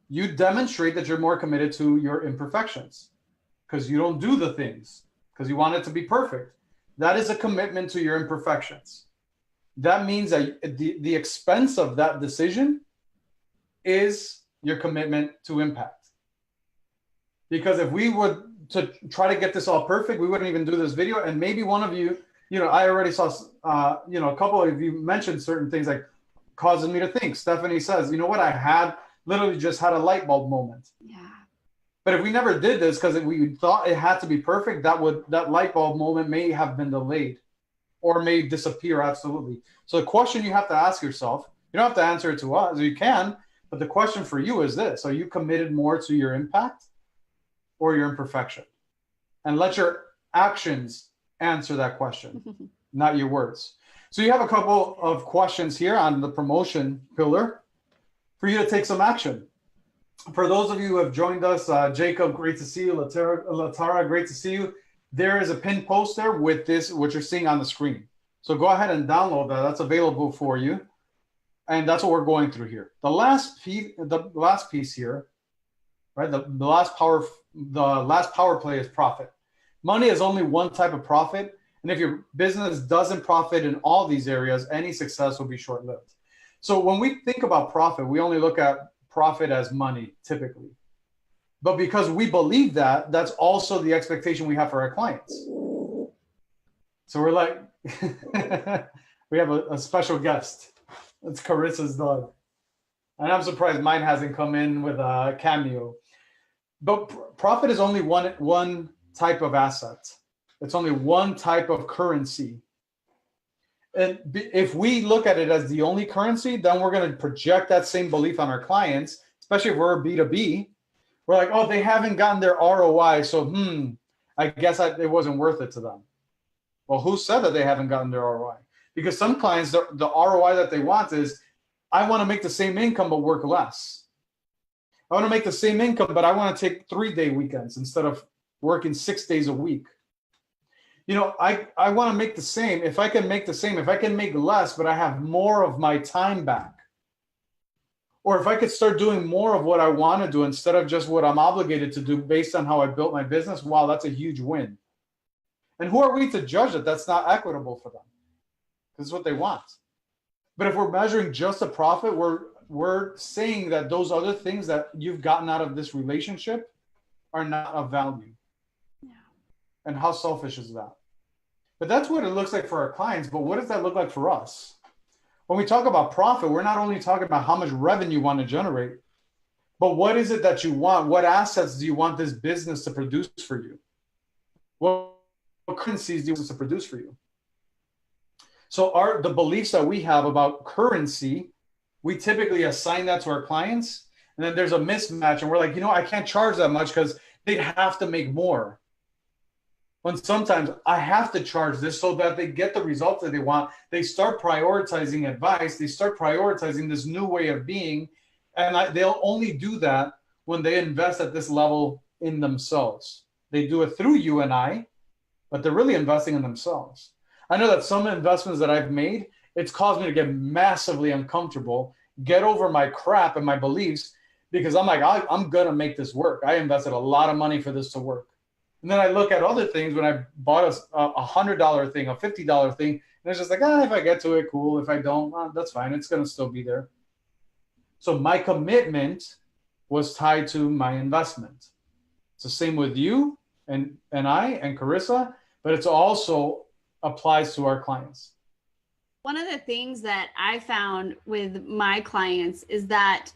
Speaker 1: you demonstrate that you're more committed to your imperfections because you don't do the things because you want it to be perfect. That is a commitment to your imperfections. That means that the expense of that decision is your commitment to impact. Because if we would to try to get this all perfect, we wouldn't even do this video. And maybe one of you, I already saw, a couple of you mentioned certain things like causes me to think. Stephanie says, you know what? I literally just had a light bulb moment.
Speaker 2: Yeah.
Speaker 1: But if we never did this because we thought it had to be perfect, that light bulb moment may have been delayed or may disappear absolutely. So the question you have to ask yourself, you don't have to answer it to us, you can, but the question for you is this: are you committed more to your impact or your imperfection? And let your actions answer that question, not your words. So you have a couple of questions here on the promotion pillar for you to take some action. For those of you who have joined us, Jacob, great to see you. Latara, great to see you. There is a pinned post there with this, what you're seeing on the screen. So go ahead and download that. That's available for you. And that's what we're going through here. The last piece here, right? The last power play is profit. Money is only one type of profit. And if your business doesn't profit in all these areas, any success will be short-lived. So when we think about profit, we only look at profit as money typically. But because we believe that, that's also the expectation we have for our clients. So we're like, we have a special guest. It's Carissa's dog. And I'm surprised mine hasn't come in with a cameo. But profit is only one type of asset. It's only one type of currency. And if we look at it as the only currency, then we're going to project that same belief on our clients, especially if we're B2B. We're like, oh, they haven't gotten their ROI, so I guess it wasn't worth it to them. Well, who said that they haven't gotten their ROI? Because some clients, the ROI that they want is, I want to make the same income but work less. I want to make the same income, but I want to take 3-day weekends instead of working 6 days a week. I want to make the same. If I can make the same, if I can make less, but I have more of my time back, or if I could start doing more of what I want to do instead of just what I'm obligated to do based on how I built my business, wow, that's a huge win. And who are we to judge that that's not equitable for them? Because it's what they want. But if we're measuring just a profit, we're saying that those other things that you've gotten out of this relationship are not of value.
Speaker 2: Yeah.
Speaker 1: And how selfish is that? But that's what it looks like for our clients. But what does that look like for us? When we talk about profit, we're not only talking about how much revenue you want to generate, but what is it that you want? What assets do you want this business to produce for you? What currencies do you want to produce for you? So the beliefs that we have about currency, we typically assign that to our clients. And then there's a mismatch. And we're like, I can't charge that much because they'd have to make more. When sometimes I have to charge this so that they get the results that they want. They start prioritizing advice. They start prioritizing this new way of being. And they'll only do that when they invest at this level in themselves. They do it through you and I, but they're really investing in themselves. I know that some investments that I've made, it's caused me to get massively uncomfortable, get over my crap and my beliefs, because I'm like, I'm going to make this work. I invested a lot of money for this to work. And then I look at other things when I bought a $100 thing, a $50 thing, and it's just like, if I get to it, cool. If I don't, that's fine. It's going to still be there. So my commitment was tied to my investment. It's the same with you and I and Carissa, but it's also applies to our clients.
Speaker 2: One of the things that I found with my clients is that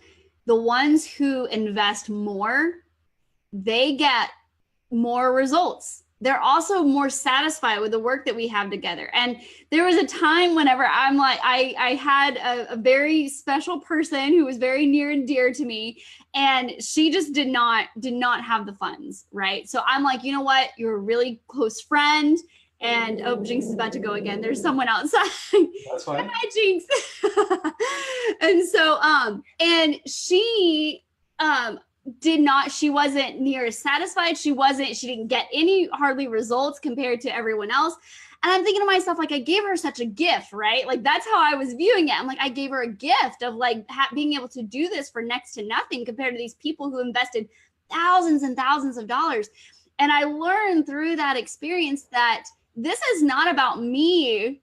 Speaker 2: the ones who invest more, they get more results. They're also more satisfied with the work that we have together. And there was a time whenever I'm like, I had a very special person who was very near and dear to me, and she just did not have the funds, right? So I'm like, you know what? You're a really close friend. And Jinx is about to go again. There's someone outside.
Speaker 1: That's fine.
Speaker 2: Hi, Jinx. And so, and she, she wasn't near as satisfied. She didn't get any hardly results compared to everyone else. And I'm thinking to myself, like, I gave her such a gift, right? Like, that's how I was viewing it. I'm like, I gave her a gift of like being able to do this for next to nothing compared to these people who invested thousands and thousands of dollars. And I learned through that experience that this is not about me,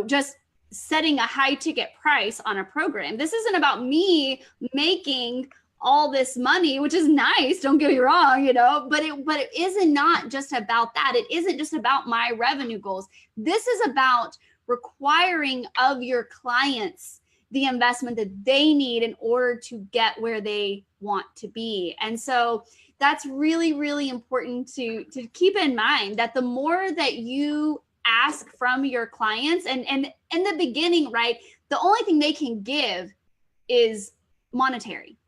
Speaker 2: just setting a high ticket price on a program. This isn't about me making all this money, which is nice, don't get me wrong, but it isn't not just about that. It isn't just about my revenue goals. This is about requiring of your clients the investment that they need in order to get where they want to be. And so that's really, really important to keep in mind, that the more that you ask from your clients, and in the beginning, right, the only thing they can give is monetary,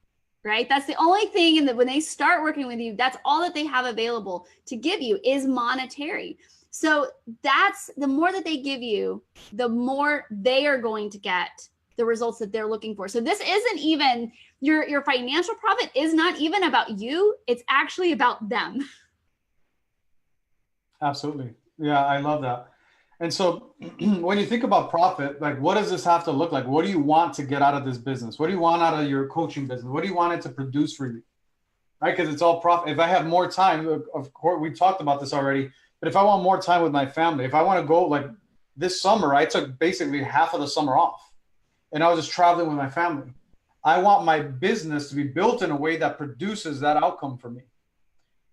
Speaker 2: right? That's the only thing. And when they start working with you, that's all that they have available to give you is monetary. So that's the more that they give you, the more they are going to get the results that they're looking for. So this isn't even your financial profit is not even about you. It's actually about them.
Speaker 1: Absolutely. Yeah, I love that. And so when you think about profit, like, what does this have to look like? What do you want to get out of this business? What do you want out of your coaching business? What do you want it to produce for you? Right? Because it's all profit. If I have more time, of course, we talked about this already, but if I want more time with my family, if I want to go, like this summer, I took basically half of the summer off and I was just traveling with my family. I want my business to be built in a way that produces that outcome for me.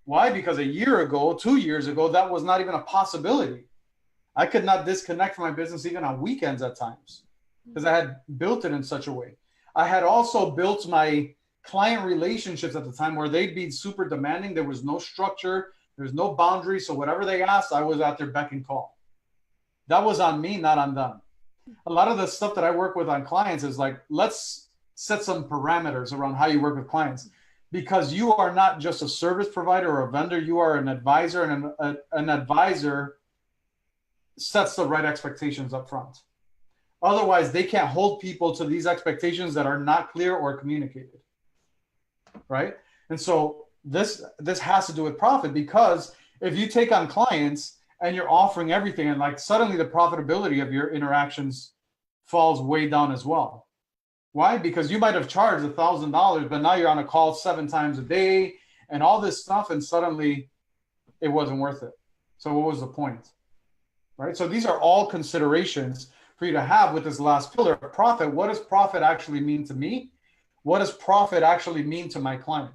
Speaker 1: Why? Because a year ago, 2 years ago, that was not even a possibility. I could not disconnect from my business even on weekends at times because I had built it in such a way. I had also built my client relationships at the time where they'd be super demanding. There was no structure. There's no boundary. So whatever they asked, I was at their beck and call. That was on me, not on them. A lot of the stuff that I work with on clients is like, let's set some parameters around how you work with clients, because you are not just a service provider or a vendor. You are an advisor, and an advisor sets the right expectations up front. Otherwise, they can't hold people to these expectations that are not clear or communicated, right? And so this has to do with profit, because if you take on clients and you're offering everything, and like suddenly the profitability of your interactions falls way down as well. Why? Because you might have charged $1,000, but now you're on a call 7 times a day and all this stuff, and suddenly it wasn't worth it. So what was the point? Right? So these are all considerations for you to have with this last pillar, profit. What does profit actually mean to me? What does profit actually mean to my client?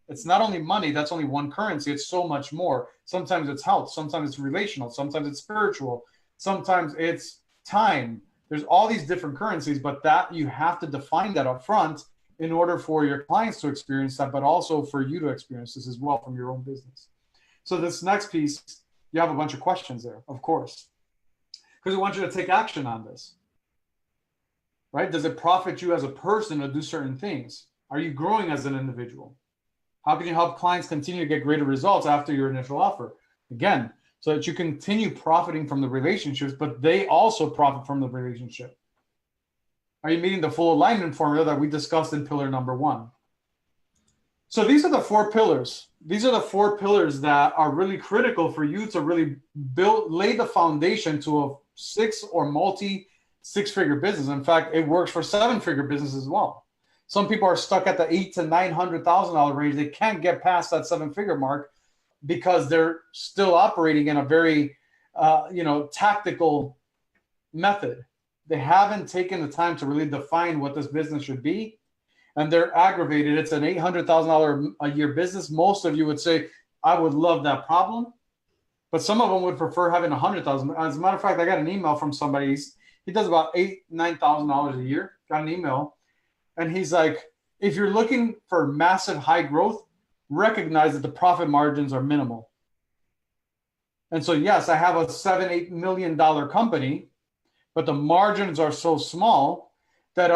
Speaker 1: It's not only money, that's only one currency. It's so much more. Sometimes it's health, sometimes it's relational, sometimes it's spiritual, sometimes it's time. There's all these different currencies, but that you have to define that up front in order for your clients to experience that, but also for you to experience this as well from your own business. So this next piece, you have a bunch of questions there, of course, because we want you to take action on this, right? Does it profit you as a person to do certain things? Are you growing as an individual? How can you help clients continue to get greater results after your initial offer? Again, so that you continue profiting from the relationships, but they also profit from the relationship. Are you meeting the full alignment formula that we discussed in pillar number 1? So these are the 4 pillars. These are the 4 pillars that are really critical for you to really lay the foundation to a 6 or multi 6-figure business. In fact, it works for 7-figure business as well. Some people are stuck at the $800,000 to $900,000 range. They can't get past that 7-figure mark because they're still operating in a very, tactical method. They haven't taken the time to really define what this business should be, and they're aggravated. It's an $800,000 a year business. Most of you would say, I would love that problem, but some of them would prefer having $100,000. As a matter of fact, I got an email from somebody. He does about $8,000-9,000 a year. Got an email, and he's like, if you're looking for massive high growth, recognize that the profit margins are minimal. And so, yes, I have a $7-8 million company, but the margins are so small that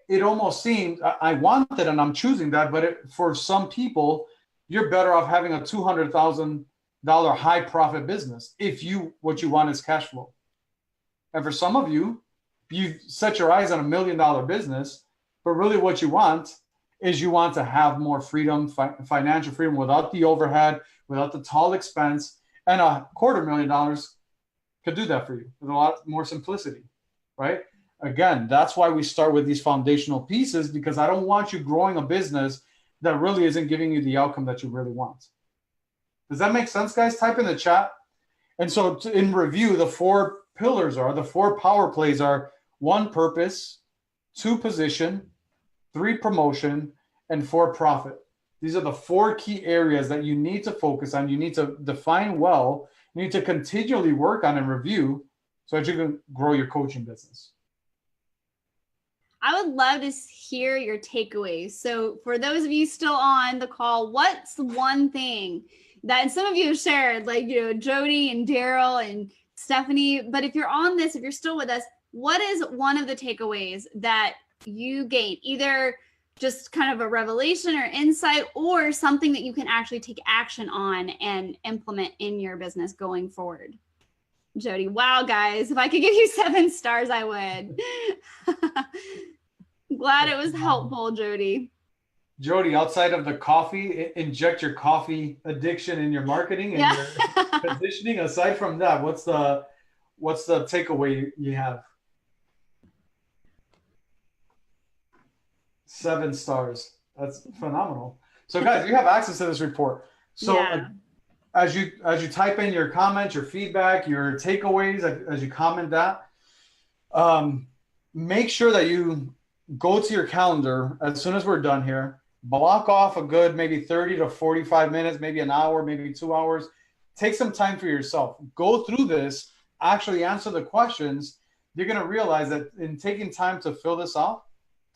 Speaker 1: it almost seems I want it and I'm choosing that. But for some people, you're better off having a $200,000 high profit business if what you want is cash flow. And for some of you, you set your eyes on $1 million business, but really what you want is you want to have more freedom, financial freedom, without the overhead, without the tall expense, and $250,000 could do that for you with a lot more simplicity, right? Again, that's why we start with these foundational pieces, because I don't want you growing a business that really isn't giving you the outcome that you really want. Does that make sense, guys? Type in the chat. And so in review, the 4 pillars the 4 power plays are 1, purpose, 2, position, 3, promotion, and 4, profit. These are the 4 key areas that you need to focus on. You need to define well. You need to continually work on and review so that you can grow your coaching business.
Speaker 2: I would love to hear your takeaways. So for those of you still on the call, what's the one thing that, and some of you have shared, like, Jody and Daryl and Stephanie, but if you're on this, if you're still with us, what is one of the takeaways that you gained? Either just kind of a revelation or insight, or something that you can actually take action on and implement in your business going forward. Jody, wow, guys, if I could give you 7 stars, I would. Glad it was helpful, Jody.
Speaker 1: Jody, outside of the coffee, inject your coffee addiction in your marketing and your positioning. Aside from that, what's the takeaway you have? 7 stars. That's phenomenal. So guys, you have access to this report. So as you type in your comments, your feedback, your takeaways, as you comment that, make sure that you go to your calendar as soon as we're done here, block off a good maybe 30 to 45 minutes, maybe an hour, maybe 2 hours. Take some time for yourself. Go through this, actually answer the questions. You're going to realize that in taking time to fill this out,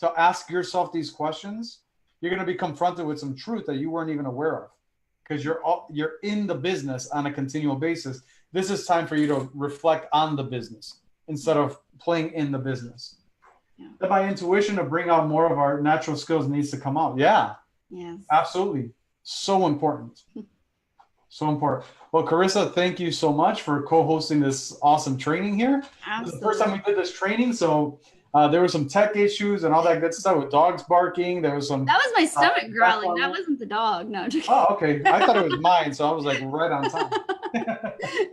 Speaker 1: to ask yourself these questions, you're going to be confronted with some truth that you weren't even aware of, because you're in the business on a continual basis. This is time for you to reflect on the business instead of playing in the business. Yeah. That my intuition to bring out more of our natural skills needs to come out. Yeah. Yes. Absolutely. So important. So important. Well, Carissa, thank you so much for co-hosting this awesome training here. Absolutely. This is the first time we did this training, so There were some tech issues and all that good stuff with dogs barking. There was some.
Speaker 2: That was my stomach growling. That wasn't the dog. No.
Speaker 1: Oh, okay. I thought it was mine, so I was like right on time.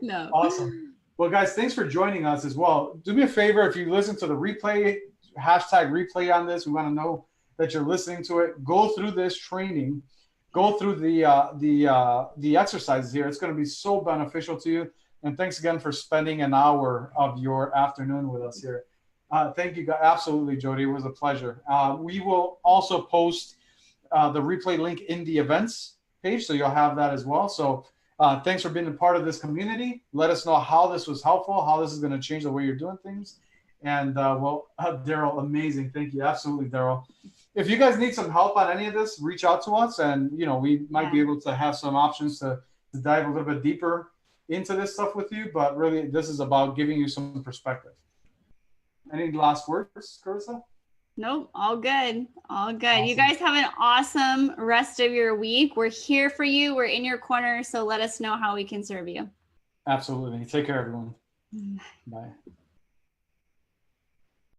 Speaker 2: No.
Speaker 1: Awesome. Well, guys, thanks for joining us as well. Do me a favor, if you listen to the replay, hashtag replay on this, we want to know that you're listening to it. Go through this training. Go through the exercises here. It's going to be so beneficial to you. And thanks again for spending an hour of your afternoon with us here. Thank you. Absolutely, Jody. It was a pleasure. We will also post the replay link in the events page, so you'll have that as well. So thanks for being a part of this community. Let us know how this was helpful, how this is going to change the way you're doing things. And Daryl, amazing. Thank you. Absolutely, Daryl. If you guys need some help on any of this, reach out to us, and we might be able to have some options to dive a little bit deeper into this stuff with you. But really, this is about giving you some perspective. Any last words, Carissa?
Speaker 2: Nope, all good. All good.
Speaker 1: Awesome.
Speaker 2: You guys have an awesome rest of your week. We're here for you. We're in your corner. So let us know how we can serve you.
Speaker 1: Absolutely. Take care, everyone. Bye.